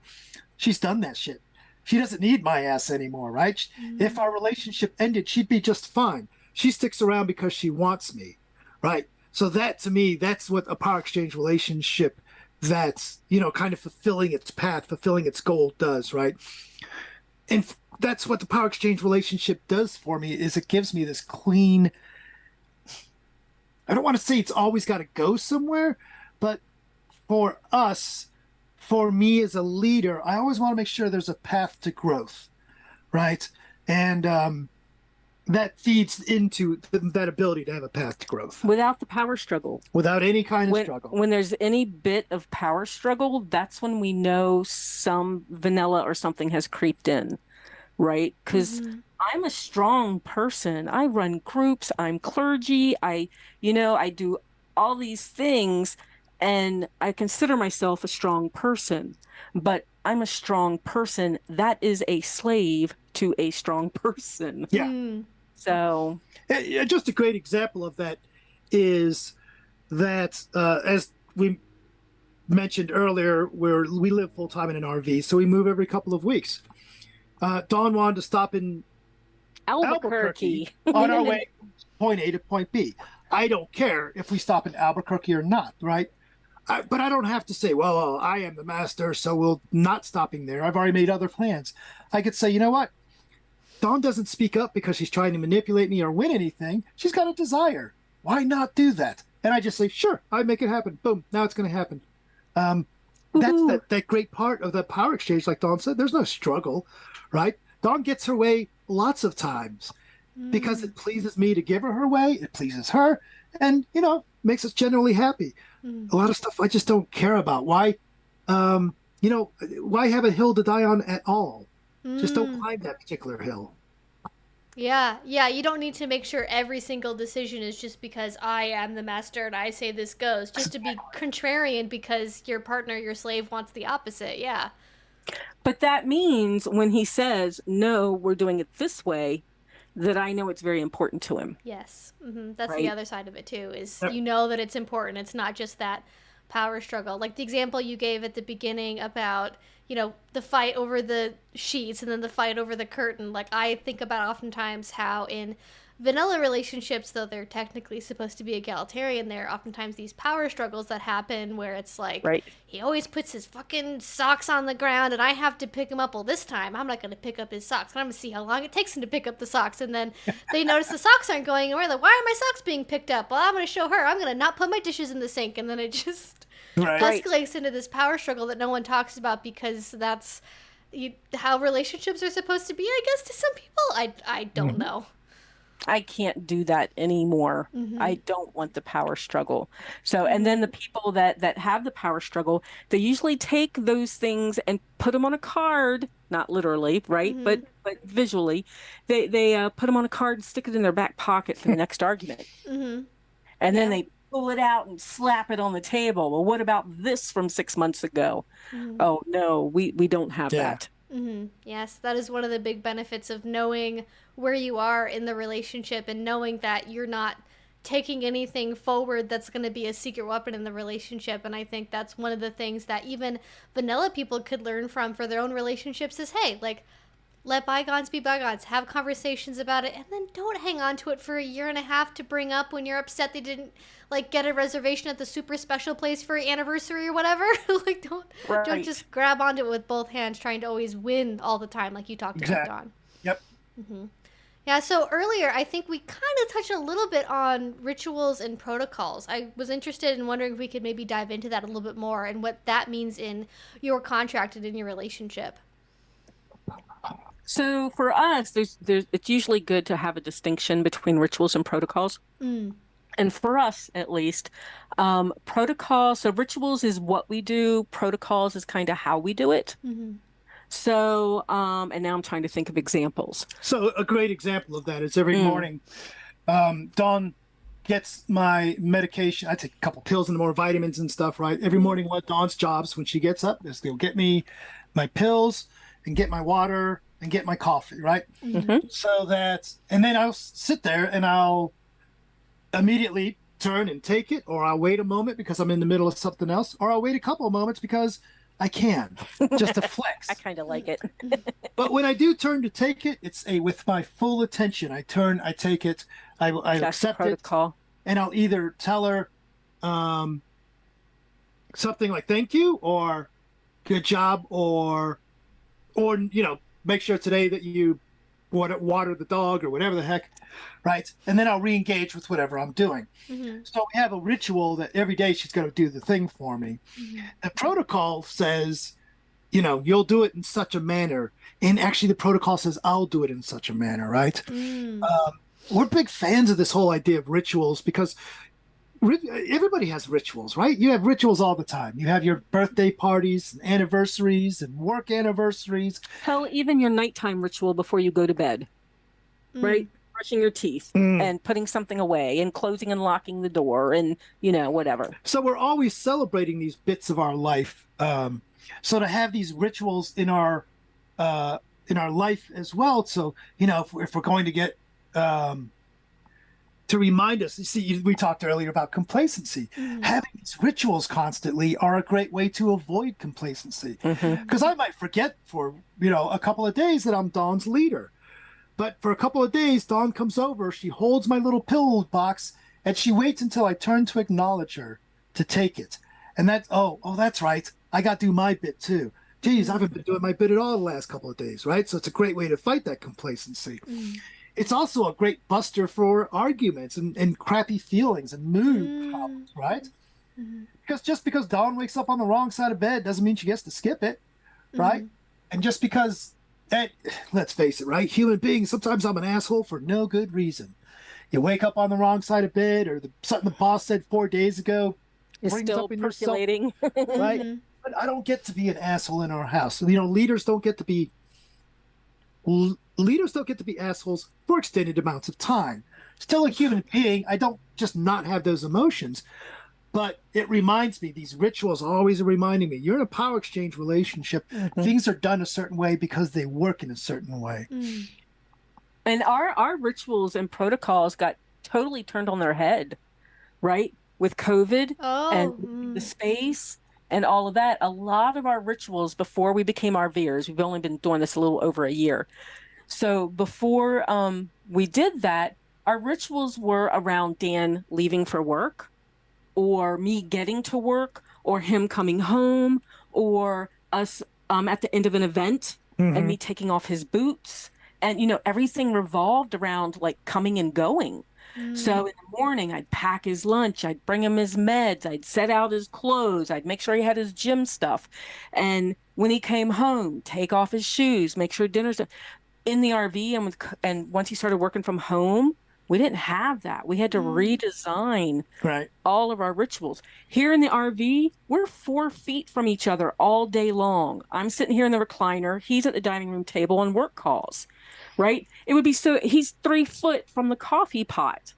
She's done that shit. She doesn't need my ass anymore, right? If our relationship ended, she'd be just fine. She sticks around because she wants me, right? So that, to me, that's what a power exchange relationship that's, kind of fulfilling its path, fulfilling its goal does, right? And that's what the power exchange relationship does for me, is it gives me this clean, I don't want to say it's always got to go somewhere, but for us, for me as a leader, I always want to make sure there's a path to growth, right? And that feeds into that ability to have a path to growth. Without the power struggle. Without any kind of struggle. When there's any bit of power struggle, that's when we know some vanilla or something has creeped in, right? Because I'm a strong person. I run groups. I'm clergy. I do all these things, and I consider myself a strong person. But I'm a strong person that is a slave to a strong person. Yeah. So Just a great example of that is that, as we mentioned earlier, where we live full time in an RV, so we move every couple of weeks. Dawn wanted to stop in Albuquerque on our way from point A to point B. I don't care if we stop in Albuquerque or not, right? But I don't have to say, well, I am the master, so we'll not stopping there. I've already made other plans. I could say, you know what? Dawn doesn't speak up because she's trying to manipulate me or win anything. She's got a desire. Why not do that? And I just say, sure, I make it happen. Boom. Now it's going to happen. That's that great part of the power exchange. Like Dawn said, there's no struggle, right? Dawn gets her way lots of times because it pleases me to give her way. It pleases her and, makes us generally happy. A lot of stuff I just don't care about. Why, why have a hill to die on at all? Just don't climb that particular hill. Yeah, you don't need to make sure every single decision is just because I am the master and I say this goes, just to be contrarian because your partner, your slave, wants the opposite. Yeah. But that means when he says, no, we're doing it this way, that I know it's very important to him. Yes. That's right? The other side of it too, is you know that it's important. It's not just that power struggle. Like the example you gave at the beginning about, the fight over the sheets and then the fight over the curtain. Like I think about oftentimes how in vanilla relationships, though they're technically supposed to be egalitarian, there are oftentimes these power struggles that happen where it's like, he always puts his fucking socks on the ground and I have to pick him up. Well, this time I'm not going to pick up his socks. And I'm going to see how long it takes him to pick up the socks. And then they notice the socks aren't going anywhere. Like, why are my socks being picked up? Well, I'm going to show her. I'm going to not put my dishes in the sink. And then it just escalates into this power struggle that no one talks about because that's how relationships are supposed to be, I guess, to some people. I don't know. I can't do that anymore. I don't want the power struggle. So, and then the people that have the power struggle, they usually take those things and put them on a card, not literally, right? But visually, they put them on a card and stick it in their back pocket for the next argument. And then they pull it out and slap it on the table. Well, what about this from 6 months ago? Oh no, we don't have that. Yes, that is one of the big benefits of knowing where you are in the relationship and knowing that you're not taking anything forward that's going to be a secret weapon in the relationship. And I think that's one of the things that even vanilla people could learn from for their own relationships is, hey, like, let bygones be bygones, have conversations about it, and then don't hang on to it for 1.5 years to bring up when you're upset they didn't get a reservation at the super special place for your anniversary or whatever. Don't just grab onto it with both hands trying to always win all the time like you talked about, Dawn. Yep. Yeah, so earlier I think we kind of touched a little bit on rituals and protocols. I was interested in wondering if we could maybe dive into that a little bit more and what that means in your contract and in your relationship. So for us, it's usually good to have a distinction between rituals and protocols. And for us, at least, protocols, so rituals is what we do. Protocols is kind of how we do it. So, and now I'm trying to think of examples. So a great example of that is every morning, Dawn gets my medication. I take a couple pills in the morning, vitamins and stuff, right? Every morning, what Dawn's jobs when she gets up is to get me my pills and get my water and get my coffee, right? So that, and then I'll sit there and I'll immediately turn and take it, or I'll wait a moment because I'm in the middle of something else, or I'll wait a couple of moments because I can, just to flex. I kind of like it. But when I do turn to take it, it's with my full attention. I turn, I take it, I accept protocol. It, and I'll either tell her something like "thank you" or "good job," or make sure today that you water the dog or whatever the heck, right? And then I'll re-engage with whatever I'm doing. So we have a ritual that every day she's going to do the thing for me. The protocol says, you'll do it in such a manner. And actually the protocol says I'll do it in such a manner, right? We're big fans of this whole idea of rituals because everybody has rituals, right? You have rituals all the time. You have your birthday parties and anniversaries and work anniversaries. Hell, even your nighttime ritual before you go to bed, right? Brushing your teeth and putting something away and closing and locking the door and, whatever. So we're always celebrating these bits of our life. So to have these rituals in our life as well. So, if we're going to get to remind us. You see, we talked earlier about complacency. Having these rituals constantly are a great way to avoid complacency. Because I might forget for, a couple of days that I'm Dawn's leader. But for a couple of days, Dawn comes over, she holds my little pill box, and she waits until I turn to acknowledge her to take it. And that's, that's right. I got to do my bit too. Geez, I haven't been doing my bit at all the last couple of days, right? So it's a great way to fight that complacency. It's also a great buster for arguments and crappy feelings and mood problems, right? Because just because Dawn wakes up on the wrong side of bed doesn't mean she gets to skip it, right? And just because, let's face it, right? Human beings, sometimes I'm an asshole for no good reason. You wake up on the wrong side of bed, or something the boss said 4 days ago is still percolating, right? But I don't get to be an asshole in our house. So, leaders don't get to be assholes for extended amounts of time. Still a human being. I don't just not have those emotions, but it reminds me, these rituals always are reminding me, you're in a power exchange relationship. Things are done a certain way because they work in a certain way. And our rituals and protocols got totally turned on their head, right? With COVID and the space and all of that. A lot of our rituals before we became RVers, we've only been doing this a little over a year. So before we did that, our rituals were around Dan leaving for work, or me getting to work, or him coming home, or us at the end of an event and me taking off his boots. And, everything revolved around like coming and going. So in the morning, I'd pack his lunch, I'd bring him his meds, I'd set out his clothes, I'd make sure he had his gym stuff. And when he came home, take off his shoes, make sure dinner's done. In the RV, and once he started working from home, we didn't have that. We had to redesign all of our rituals. Here in the RV, we're 4 feet from each other all day long. I'm sitting here in the recliner. He's at the dining room table on work calls, right? It would be he's 3 foot from the coffee pot.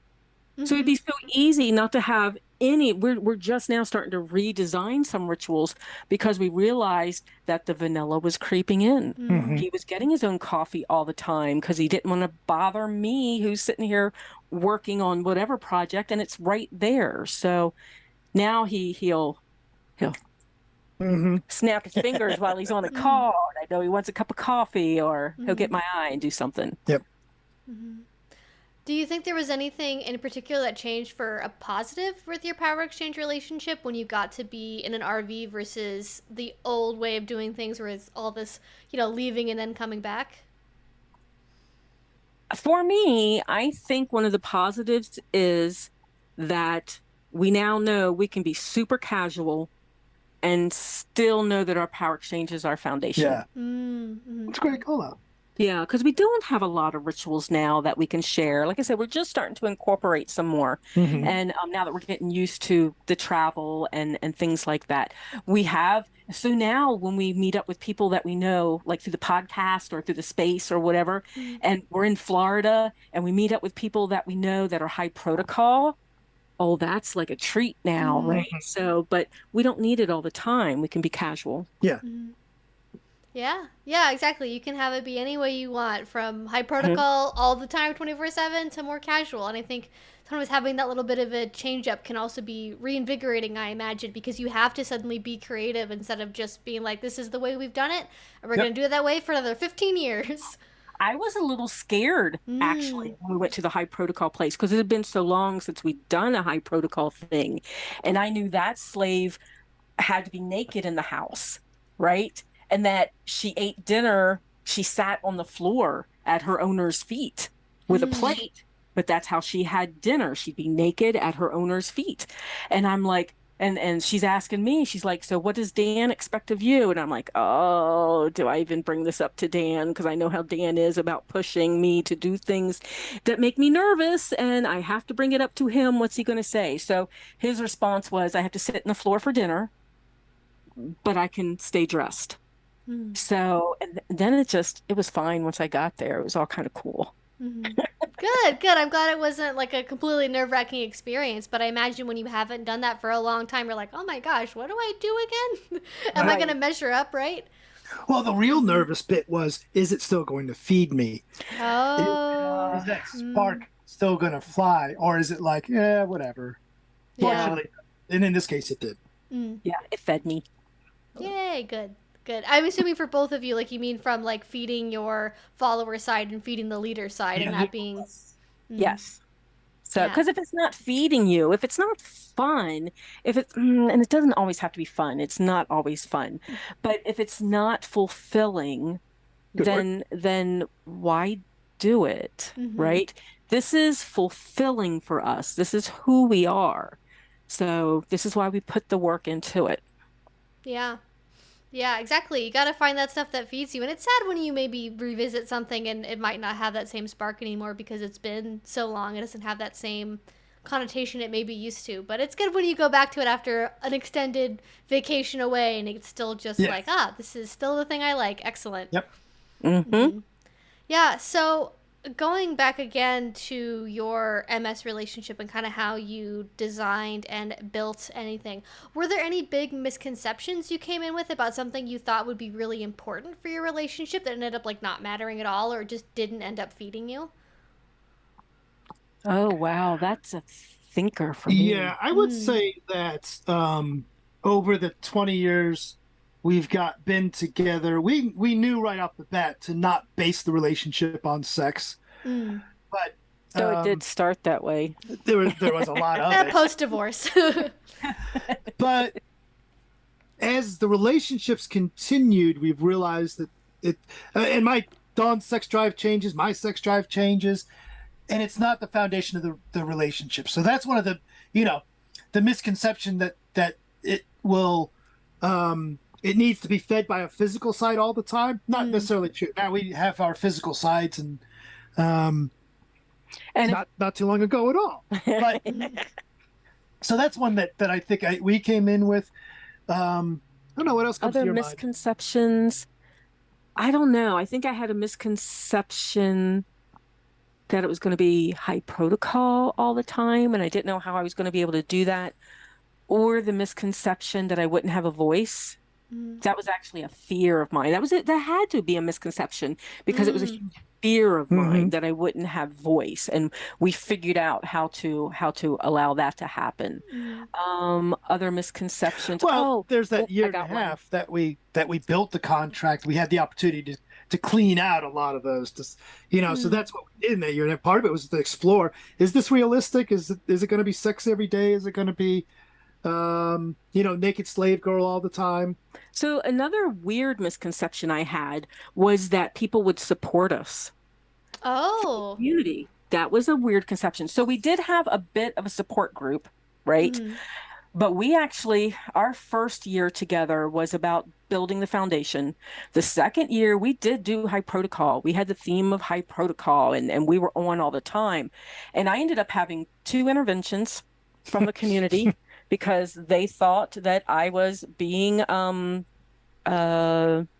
So it'd be so easy not to have any, we're just now starting to redesign some rituals because we realized that the vanilla was creeping in. He was getting his own coffee all the time because he didn't want to bother me, who's sitting here working on whatever project, and it's right there. So now he'll snap his fingers while he's on a call. I know he wants a cup of coffee, or he'll get my eye and do something. Yep. Do you think there was anything in particular that changed for a positive with your power exchange relationship when you got to be in an RV versus the old way of doing things where it's all this, leaving and then coming back? For me, I think one of the positives is that we now know we can be super casual and still know that our power exchange is our foundation. Yeah. It's a great call out. Yeah, because we don't have a lot of rituals now that we can share. Like I said, we're just starting to incorporate some more. And now that we're getting used to the travel and things like that, we have. So now when we meet up with people that we know, like through the podcast or through the space or whatever, and we're in Florida and we meet up with people that we know that are high protocol, that's like a treat now, right? So, but we don't need it all the time. We can be casual. Yeah. Yeah, exactly. You can have it be any way you want, from high protocol all the time, 24/7, to more casual. And I think sometimes having that little bit of a change up can also be reinvigorating, I imagine, because you have to suddenly be creative instead of just being like, this is the way we've done it, and we're going to do it that way for another 15 years. I was a little scared, actually, when we went to the high protocol place, because it had been so long since we'd done a high protocol thing. And I knew that slave had to be naked in the house, right? And that she ate dinner, she sat on the floor at her owner's feet with a plate, but that's how she had dinner. She'd be naked at her owner's feet. And I'm like, and she's asking me, she's like, so what does Dan expect of you? And I'm like, oh, do I even bring this up to Dan? Because I know how Dan is about pushing me to do things that make me nervous, and I have to bring it up to him. What's he going to say? So his response was, I have to sit on the floor for dinner, but I can stay dressed. So, and then it was fine once I got there. It was all kind of cool. Good. I'm glad it wasn't like a completely nerve-wracking experience, but I imagine when you haven't done that for a long time, you're like, oh my gosh, what do I do again? Am I going to measure up, right? Well, the real nervous bit was, is it still going to feed me? Oh. Is that spark still going to fly? Or is it like, yeah, whatever. Yeah. Fortunately, and in this case, it did. Yeah, it fed me. Yay, good. Good. I'm assuming for both of you, like you mean from like feeding your follower side and feeding the leader side, and that being Yes. So, Yeah. because if it's not feeding you, if it's not fun, if it, and it doesn't always have to be fun, it's not always fun, but if it's not fulfilling, then why do it, right? This is fulfilling for us. This is who we are. So this is why we put the work into it. Yeah. Yeah, exactly. You got to find that stuff that feeds you. And it's sad when you maybe revisit something and it might not have that same spark anymore because it's been so long. It doesn't have that same connotation it maybe used to. But it's good when you go back to it after an extended vacation away and it's still just like, this is still the thing I like. Excellent. Yep. Yeah, so going back again to your MS relationship and kind of how you designed and built anything, were there any big misconceptions you came in with about something you thought would be really important for your relationship that ended up like not mattering at all or just didn't end up feeding you? Oh, wow. That's a thinker for me. Yeah, I would say that over the 20 years we've been together, we knew right off the bat to not base the relationship on sex. But so it did start that way. There was a lot of it. Post-divorce. But as the relationships continued, we've realized that and Dawn's sex drive changes, my sex drive changes, and it's not the foundation of the relationship. So that's one of the misconception that it will it needs to be fed by a physical side all the time. Not necessarily true. Now we have our physical sides and not too long ago at all. But so that's one that I think we came in with. I don't know what else comes to your misconceptions. I don't know. I think I had a misconception that it was going to be high protocol all the time, and I didn't know how I was going to be able to do that, or the misconception that I wouldn't have a voice. That was actually a fear of mine. That had to be a misconception because it was a huge fear of mine that I wouldn't have voice, and we figured out how to allow that to happen. Other misconceptions. Well, there's that year and a half that we built the contract. We had the opportunity to clean out a lot of those, so that's what we did in that year. And part of it was to explore: is this realistic? Is it going to be sex every day? Is it going to be naked slave girl all the time? So another weird misconception I had was that people would support us. Oh. Community. That was a weird conception. So we did have a bit of a support group, right? But we actually, our first year together was about building the foundation. The second year, we did do high protocol. We had the theme of high protocol, and we were on all the time. And I ended up having 2 interventions from the community because they thought that I was being,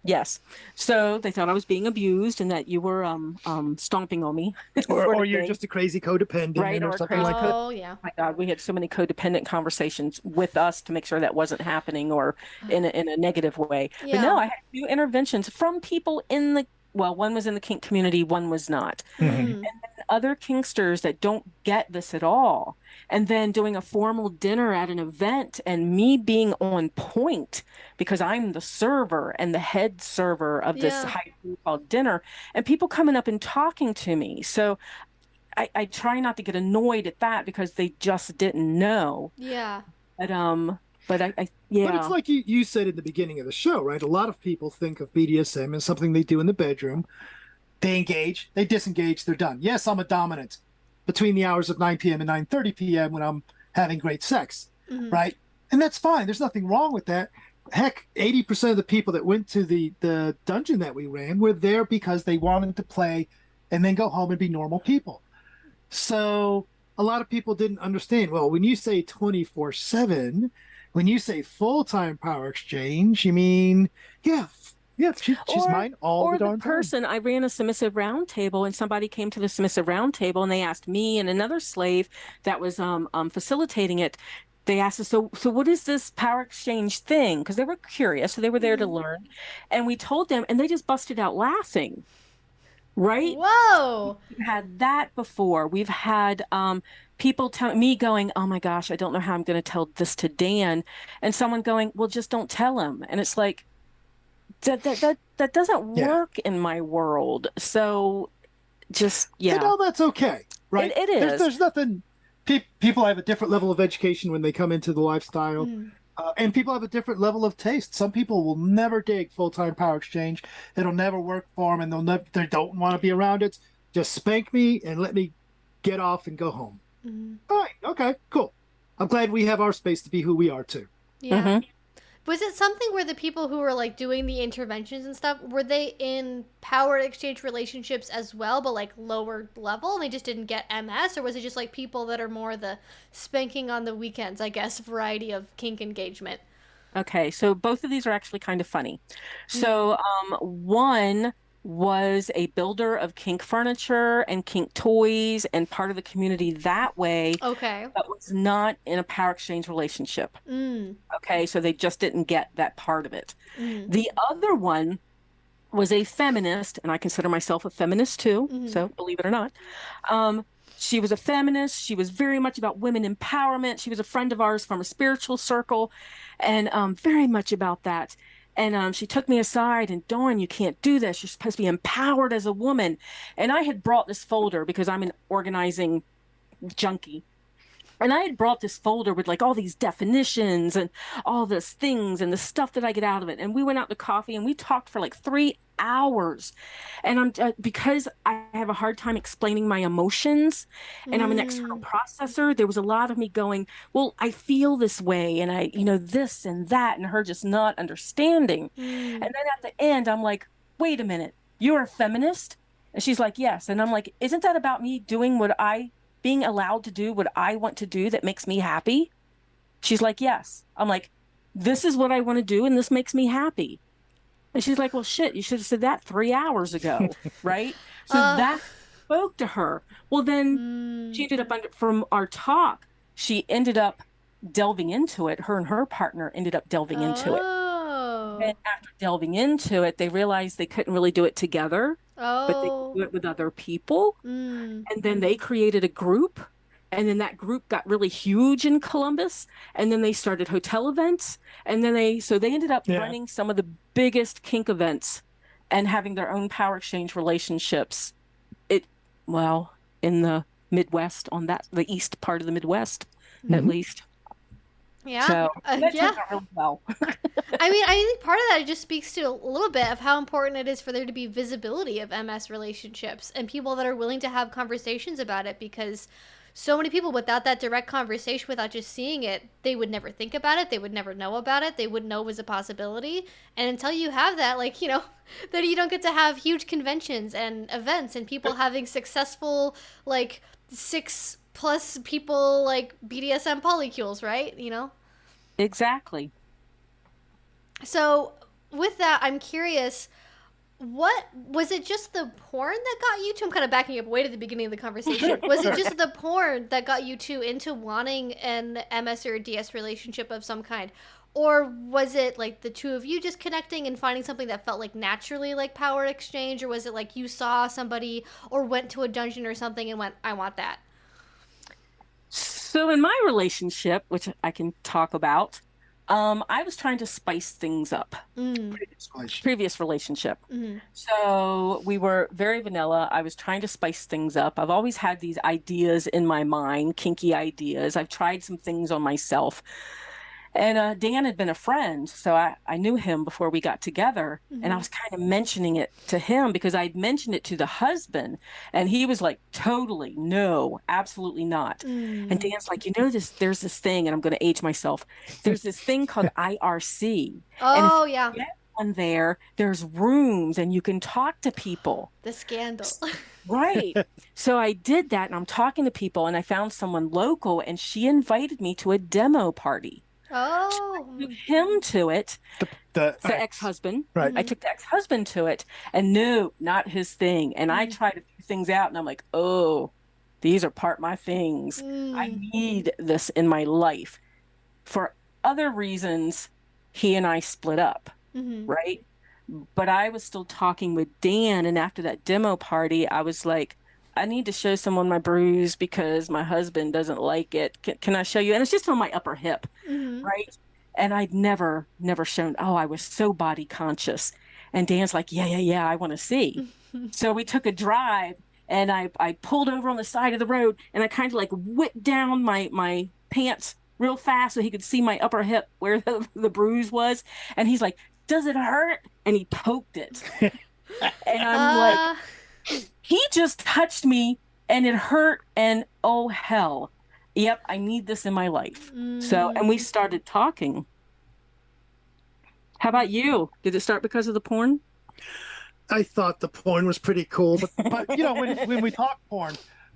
yes. So they thought I was being abused and that you were stomping on me. or you're just a crazy codependent, right? Or something like that. Oh, yeah. My God, we had so many codependent conversations with us to make sure that wasn't happening or in a negative way. Yeah. But no, I had 2 interventions from people one was in the kink community, one was not. And then other kinksters that don't get this at all. And then doing a formal dinner at an event and me being on point because I'm the server and the head server of this high protocol dinner, and people coming up and talking to me. So I try not to get annoyed at that because they just didn't know. Yeah. But yeah. But it's like you said in the beginning of the show, right? A lot of people think of BDSM as something they do in the bedroom. They engage, they disengage, they're done. Yes, I'm a dominant between the hours of 9 p.m. and 9:30 p.m. when I'm having great sex, right? And that's fine. There's nothing wrong with that. Heck, 80% of the people that went to the dungeon that we ran were there because they wanted to play and then go home and be normal people. So a lot of people didn't understand, well, when you say 24/7, when you say full-time power exchange, you mean, she's mine all the darn time. I ran a submissive round table and somebody came to the submissive round table and they asked me and another slave that was facilitating it, they asked us, so what is this power exchange thing? Because they were curious, so they were there to learn. And we told them, and they just busted out laughing, right? Whoa. We've had that before. We've had people telling me going, oh my gosh, I don't know how I'm going to tell this to Dan. And someone going, well, just don't tell him. And it's like, that doesn't work in my world. So just, And all that's okay, right? It is. There's nothing. People have a different level of education when they come into the lifestyle, and people have a different level of taste. Some people will never dig full-time power exchange. It'll never work for them, and they don't want to be around it. Just spank me and let me get off and go home. All right, okay, cool. I'm glad we have our space to be who we are too. Yeah. Was it something where the people who were like doing the interventions and stuff, were they in power exchange relationships as well, but like lower level, and they just didn't get MS? Or was it just like people that are more the spanking on the weekends, I guess, variety of kink engagement? Okay, so both of these are actually kind of funny. So one was a builder of kink furniture and kink toys and part of the community that way. Okay. But was not in a power exchange relationship. Okay, so they just didn't get that part of it. The other one was a feminist, and I consider myself a feminist too, so believe it or not. She was a feminist. She was very much about women empowerment. She was a friend of ours from a spiritual circle, and very much about that. And she took me aside and, Dawn, you can't do this. You're supposed to be empowered as a woman. And I had brought this folder because I'm an organizing junkie. And I had brought this folder with like all these definitions and all this things and the stuff that I get out of it. And we went out to coffee and we talked for like 3 hours. And because I have a hard time explaining my emotions and I'm an external processor, there was a lot of me going, well, I feel this way and I, this and that, and her just not understanding. And then at the end, I'm like, wait a minute, you're a feminist? And she's like, yes. And I'm like, isn't that about me doing being allowed to do what I want to do that makes me happy? She's like, yes. I'm like, this is what I want to do and this makes me happy. And she's like, well, shit, you should have said that 3 hours ago, right? So that spoke to her. Well, then she ended up, from our talk, she ended up delving into it. Her and her partner ended up delving into it. And after delving into it, they realized they couldn't really do it together, but they could do it with other people. And then they created a group. And then that group got really huge in Columbus. And then they started hotel events. And then they ended up running some of the biggest kink events and having their own power exchange relationships. In the Midwest, the east part of the Midwest, at least. Yeah. So that turned out really well. I mean, I think part of that just speaks to a little bit of how important it is for there to be visibility of MS relationships and people that are willing to have conversations about it, because so many people, without that direct conversation, without just seeing it, they would never think about it. They would never know about it. They wouldn't know it was a possibility. And until you have that, then you don't get to have huge conventions and events and people having successful, 6+ people, BDSM polycules, right? Exactly. So with that, I'm curious, what was it, just the porn that got you to, I'm kind of backing up way to the beginning of the conversation. Was it just the porn that got you into wanting an MS or a DS relationship of some kind? Or was it like the two of you just connecting and finding something that felt like naturally like power exchange? Or was it like you saw somebody or went to a dungeon or something and went, I want that? So in my relationship, which I can talk about, I was trying to spice things up. Previous relationship. So we were very vanilla. I was trying to spice things up. I've always had these ideas in my mind, kinky ideas. I've tried some things on myself. And Dan had been a friend, so I knew him before we got together. And I was kind of mentioning it to him because I'd mentioned it to the husband. And he was like, totally, no, absolutely not. And Dan's like, there's this thing, and I'm going to age myself. There's this thing called IRC. Oh, and if yeah. you get on there's rooms, and you can talk to people. The scandal. Right. So I did that, and I'm talking to people, and I found someone local, and she invited me to a demo party. Oh, I took him to it, the ex-husband. Right. I took the ex-husband to it, and no, not his thing. And I tried to figure things out, and I'm like, oh, these are part of my things. I need this in my life. for other reasons, he and I split up, right? But I was still talking with Dan. And after that demo party, I was like, I need to show someone my bruise because my husband doesn't like it. Can I show you? And it's just on my upper hip, right? And I'd never shown, oh, I was so body conscious. And Dan's like, yeah, I want to see. So we took a drive and I pulled over on the side of the road and I kind of like whipped down my pants real fast so he could see my upper hip where the bruise was. And he's like, does it hurt? And he poked it. And I'm like, he just touched me and it hurt. And oh, hell. Yep, I need this in my life. So, and we started talking. How about you? Did it start because of the porn? I thought the porn was pretty cool, but you know, when we talk porn,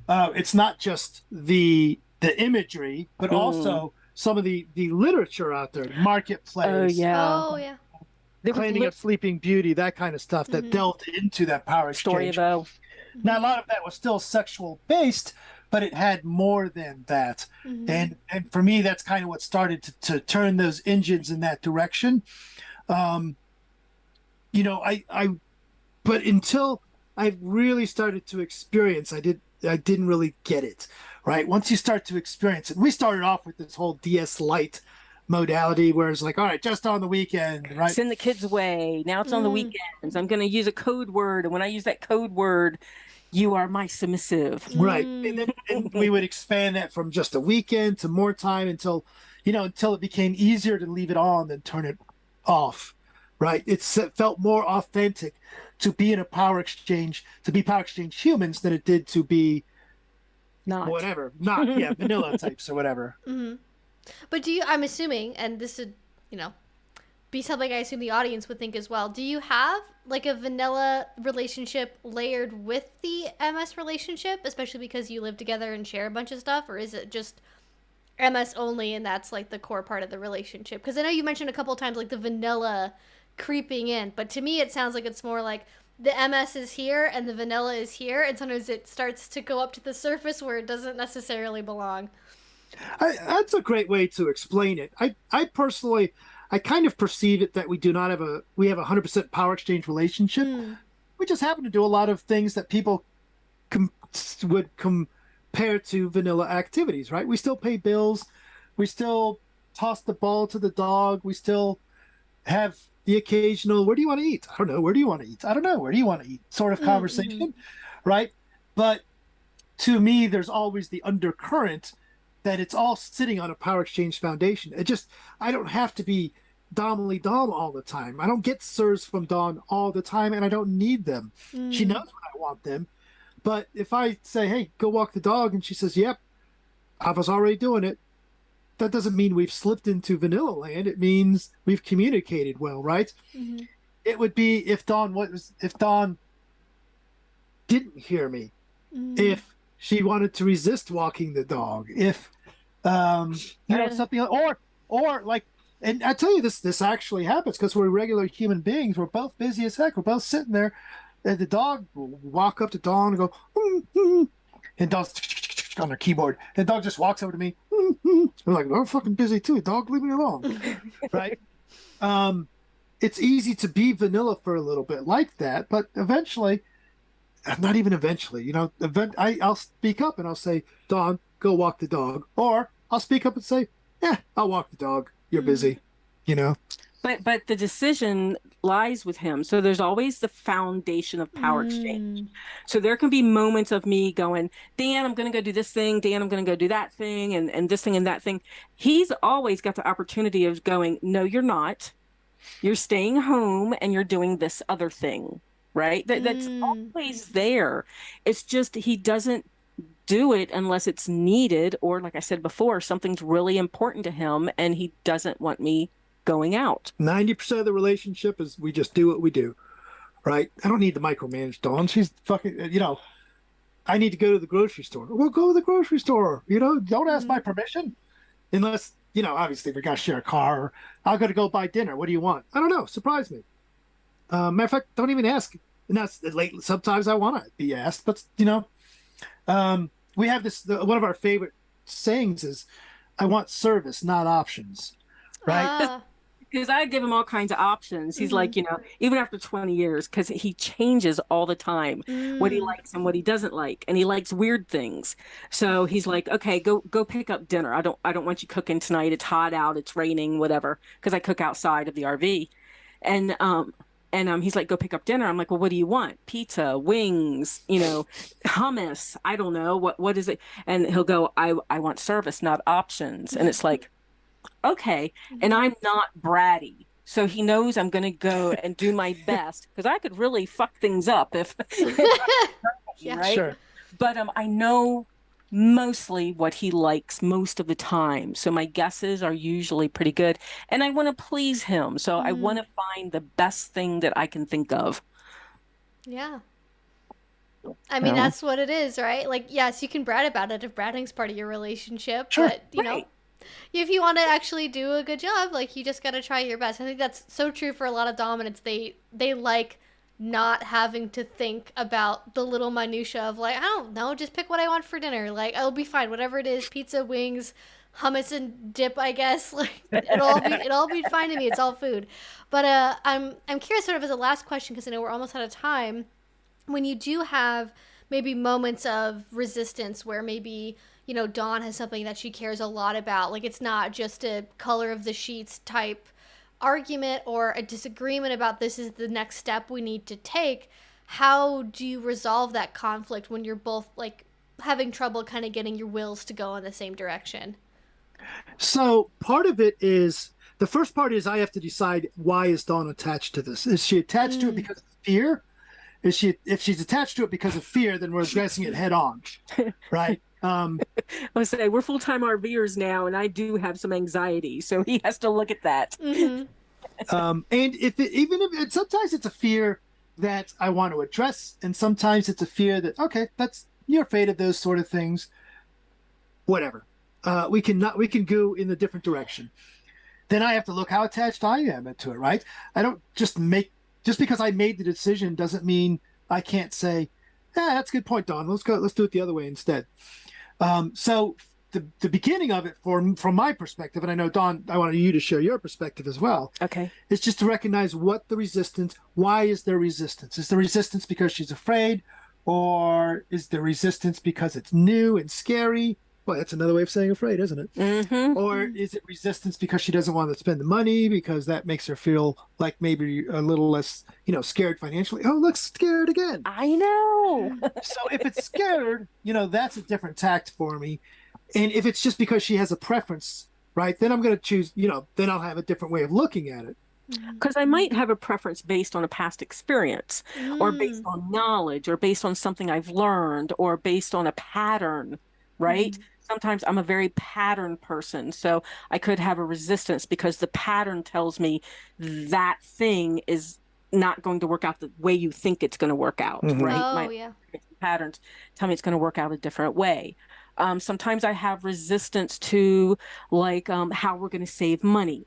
it's not just the imagery, but also some of the literature out there, marketplace. Oh yeah. Oh yeah. Claiming of Sleeping Beauty, that kind of stuff that delved into that power exchange. Story of Now, a lot of that was still sexual based, but it had more than that. And for me, that's kind of what started to turn those engines in that direction. You know, but until I really started to experience, I didn't really get it, right? Once you start to experience it, we started off with this whole DS Lite modality where it's like, all right, just on the weekend, right? Send the kids away. Now it's on the weekends. I'm going to use a code word. And when I use that code word, you are my submissive. Right. And we would expand that from just a weekend to more time until it became easier to leave it on than turn it off, right? It felt more authentic to be in a power exchange, to be power exchange humans than it did to be vanilla types or whatever. But I'm assuming, and this would, be something I assume the audience would think as well. Do you have like a vanilla relationship layered with the MS relationship, especially because you live together and share a bunch of stuff, or is it just MS only and that's like the core part of the relationship? Because I know you mentioned a couple of times like the vanilla creeping in, but to me it sounds like it's more like the MS is here and the vanilla is here, and sometimes it starts to go up to the surface where it doesn't necessarily belong. That's a great way to explain it. I personally, I kind of perceive it that we have a 100% power exchange relationship. We just happen to do a lot of things that people would compare to vanilla activities, right? We still pay bills. We still toss the ball to the dog. We still have the occasional, where do you want to eat? I don't know. Where do you want to eat? I don't know. Where do you want to eat? Sort of conversation, right? But to me, there's always the undercurrent that it's all sitting on a power exchange foundation. I don't have to be Dom all the time. I don't get sirs from Dawn all the time, and I don't need them. She knows when I want them. But if I say, hey, go walk the dog, and she says, yep, I was already doing it, that doesn't mean we've slipped into vanilla land. It means we've communicated well, right? It would be if Dawn didn't hear me, if she wanted to resist walking the dog, if something, or like, and I tell you, this actually happens because we're regular human beings. We're both busy as heck. We're both sitting there, and the dog will walk up to Dawn and go, and Dawn's on her keyboard, and the dog just walks over to me. I'm like, I'm fucking busy too. Dog, leave me alone, right? It's easy to be vanilla for a little bit like that, but eventually. Not even eventually, I'll speak up and I'll say, Dawn, go walk the dog. Or I'll speak up and say, I'll walk the dog. You're busy, But the decision lies with him. So there's always the foundation of power exchange. So there can be moments of me going, Dan, I'm going to go do this thing. Dan, I'm going to go do that thing and this thing and that thing. He's always got the opportunity of going, no, you're not. You're staying home and you're doing this other thing. Right? That's always there. It's just he doesn't do it unless it's needed, or like I said before, something's really important to him and he doesn't want me going out. 90% of the relationship is we just do what we do, right? I don't need to micromanage Dawn. She's fucking, I need to go to the grocery store. We'll go to the grocery store. Don't ask my permission unless, obviously we got to share a car. Or I'll go buy dinner. What do you want? I don't know. Surprise me. Matter of fact, don't even ask. And that's late. Sometimes I want to be asked, but we have this. One of our favorite sayings is, I want service, not options. Right. Ah. Because I give him all kinds of options. He's like, even after 20 years, because he changes all the time what he likes and what he doesn't like, and he likes weird things. So he's like, okay, go pick up dinner. I don't want you cooking tonight. It's hot out. It's raining, whatever. Because I cook outside of the RV, and he's like, go pick up dinner. I'm like, well, what do you want? Pizza, wings, hummus. I don't know what is it. And he'll go, I want service, not options. And it's like, okay. And I'm not bratty. So he knows I'm going to go and do my best, because I could really fuck things up if Yeah. right? Sure. But I know mostly what he likes most of the time. So my guesses are usually pretty good. And I want to please him. So I want to find the best thing that I can think of. Yeah. I mean, that's what it is, right? Like, yes, you can brat about it if bratting's part of your relationship, Sure. but, you know, if you want to actually do a good job, like, you just got to try your best. I think that's so true for a lot of dominants. They like not having to think about the little minutia of, like, I don't know, just pick what I want for dinner. Like, I'll be fine. Whatever it is, pizza, wings, hummus and dip, I guess. Like, it'll all be fine to me. It's all food. But I'm curious, sort of as a last question, because I know we're almost out of time. When you do have maybe moments of resistance where maybe, you know, Dawn has something that she cares a lot about, like it's not just a color of the sheets type argument or a disagreement about this is the next step we need to take, how do you resolve that conflict when you're both like having trouble kind of getting your wills to go in the same direction? So part of it is, the first part is I have to decide, why is Dawn attached to this? Is she attached to it because of fear? If she's attached to it because of fear, then we're addressing it head on, right? I would say we're full-time RVers now, and I do have some anxiety, so he has to look at that. And sometimes it's a fear that I want to address, and sometimes it's a fear that, okay, you're afraid of those sort of things. Whatever, we can go in a different direction. Then I have to look how attached I am to it, right? I don't just because I made the decision doesn't mean I can't say, that's a good point, Dawn. Let's do it the other way instead. So the beginning of it, from my perspective, and I know, Dawn, I wanted you to share your perspective as well. Okay. It's just to recognize why is there resistance? Is there resistance because she's afraid, or is there resistance because it's new and scary? Well, that's another way of saying afraid, isn't it? Mm-hmm. Or is it resistance because she doesn't want to spend the money, because that makes her feel like maybe a little less, scared financially? Oh, look, scared again. I know. So if it's scared, that's a different tact for me. And if it's just because she has a preference, right, then I'm going to choose, then I'll have a different way of looking at it. Because I might have a preference based on a past experience, or based on knowledge, or based on something I've learned, or based on a pattern, right? Sometimes I'm a very pattern person, so I could have a resistance because the pattern tells me that thing is not going to work out the way you think it's going to work out, right? Yeah. Patterns tell me it's going to work out a different way. Sometimes I have resistance to, like, how we're going to save money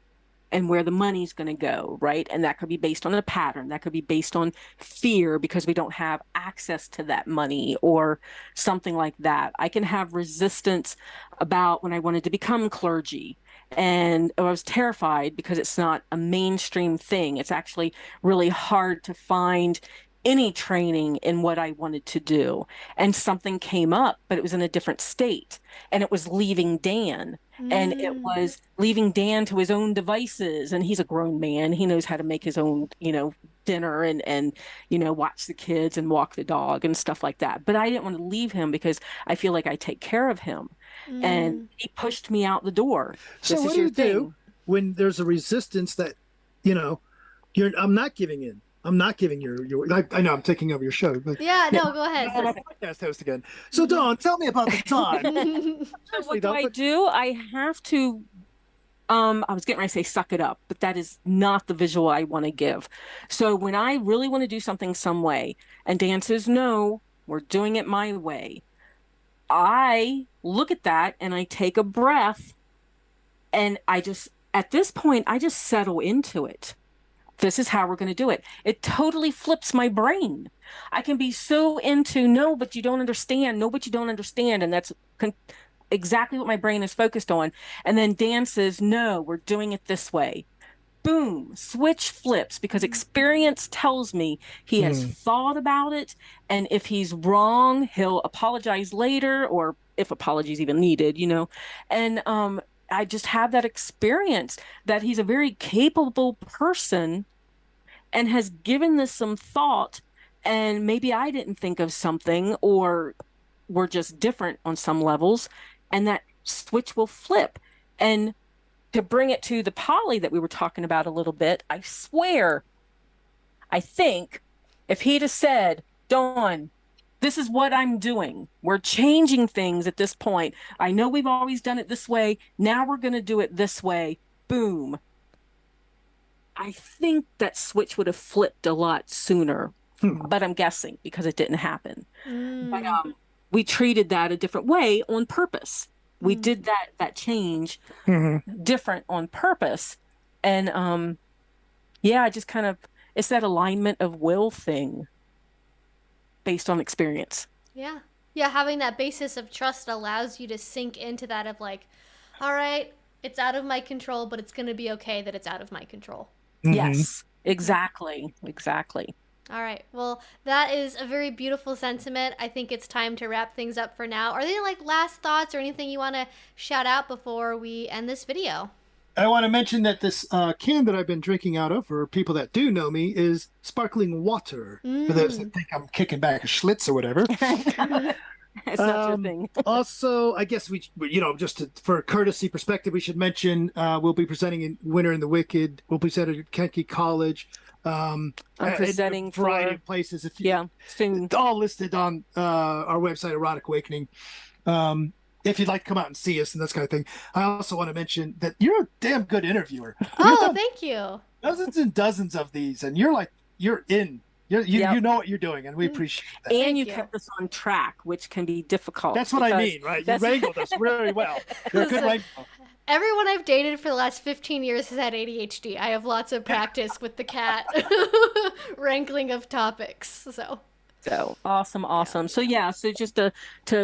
and where the money's going to go, right? And that could be based on a pattern. That could be based on fear because we don't have access to that money or something like that. I can have resistance about when I wanted to become clergy, and I was terrified because it's not a mainstream thing. It's actually really hard to find any training in what I wanted to do. And something came up, but it was in a different state, and it was leaving Dan. And it was leaving Dan to his own devices. And he's a grown man. He knows how to make his own, dinner and watch the kids and walk the dog and stuff like that. But I didn't want to leave him because I feel like I take care of him. And he pushed me out the door. So what do you do when there's a resistance that, I'm not giving in? I'm not giving your. I know I'm taking over your show, but yeah, no, go ahead. I'm a podcast host again. So Dawn, tell me about the time. What do I do? I have to. I was getting ready to say suck it up, but that is not the visual I want to give. So when I really want to do something some way, and Dan says no, we're doing it my way, I look at that and I take a breath, and at this point I just settle into it. This is how we're going to do it. It totally flips my brain. I can be so into, no, but you don't understand. No, but you don't understand. And that's exactly what my brain is focused on. And then Dan says, no, we're doing it this way. Boom, switch flips, because experience tells me he has thought about it. And if he's wrong, he'll apologize later, or if apologies even needed, And I just have that experience that he's a very capable person and has given this some thought. And maybe I didn't think of something, or we're just different on some levels, and that switch will flip. And to bring it to the poly that we were talking about a little bit, I swear, I think if he'd have said, Dawn, this is what I'm doing. We're changing things at this point. I know we've always done it this way. Now we're going to do it this way. Boom. I think that switch would have flipped a lot sooner, but I'm guessing because it didn't happen. But we treated that a different way on purpose. We did that change different on purpose. And yeah, just kind of, it's that alignment of will thing based on experience. Yeah. Yeah, having that basis of trust allows you to sink into that of like, all right, it's out of my control, but it's going to be okay that it's out of my control. Yes, exactly. Exactly. All right. Well, that is a very beautiful sentiment. I think it's time to wrap things up for now. Are there like last thoughts or anything you want to shout out before we end this video? I want to mention that this can that I've been drinking out of, for people that do know me, is sparkling water. For those that think I'm kicking back a Schlitz or whatever. It's not your thing. Also, I guess we for courtesy perspective, we should mention we'll be presenting in Winter in the Wicked. We'll be presenting at Kentucky College. I'm presenting a variety of places. Soon. All listed on our website, Erotic Awakening. If you'd like to come out and see us and this kind of thing. I also want to mention that you're a damn good interviewer. Oh, thank you. Dozens and dozens of these, and you're in. You know what you're doing, and we appreciate that. And you kept us on track, which can be difficult. That's what I mean, right? You wrangled us very well. You're a good wrangle. Everyone I've dated for the last 15 years has had ADHD. I have lots of practice with the cat wrangling of topics. So awesome. Yeah. So just to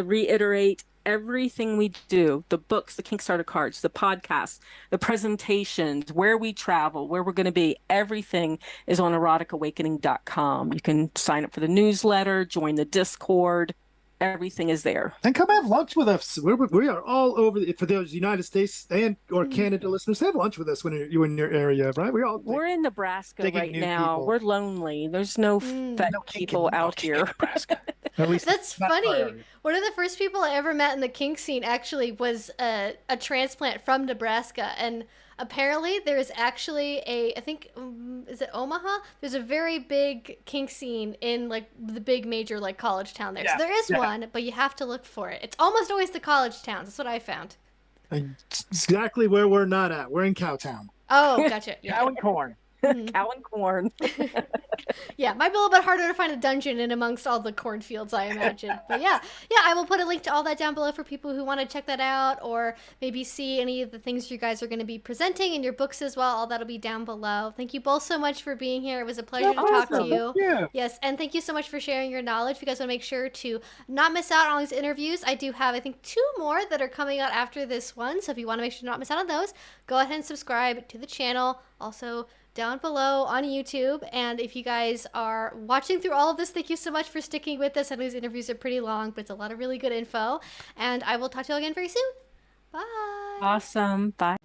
reiterate, everything we do, the books, the Kink Starter cards, the podcasts, the presentations, where we travel, where we're going to be, everything is on eroticawakening.com. You can sign up for the newsletter, join the Discord. Everything is there. And come have lunch with us. We are all over. For those United States or Canada listeners, have lunch with us when you're in your area, right? We're in Nebraska right now. People. We're lonely. There's no fat people out here. Nebraska. That's funny. One of the first people I ever met in the kink scene actually was a transplant from Nebraska, and apparently there's actually I think, is it Omaha? There's a very big kink scene in like the big major like college town there. Yeah, so there is one, but you have to look for it. It's almost always the college towns. That's what I found. Exactly where we're not at. We're in Cowtown. Oh, gotcha. Cow and corn. Cow and corn. Yeah, might be a little bit harder to find a dungeon in amongst all the cornfields, I imagine. But yeah, I will put a link to all that down below for people who want to check that out, or maybe see any of the things you guys are going to be presenting in your books as well. All that'll be down below. Thank you both so much for being here. It was a pleasure to talk to you. Yeah. Yes, and thank you so much for sharing your knowledge. If you guys want to make sure to not miss out on all these interviews, I do have, I think, 2 more that are coming out after this one. So if you want to make sure to not miss out on those, go ahead and subscribe to the channel. Also, down below on YouTube. And if you guys are watching through all of this, thank you so much for sticking with us. I know these interviews are pretty long, but it's a lot of really good info. And I will talk to you all again very soon. Bye. Awesome. Bye.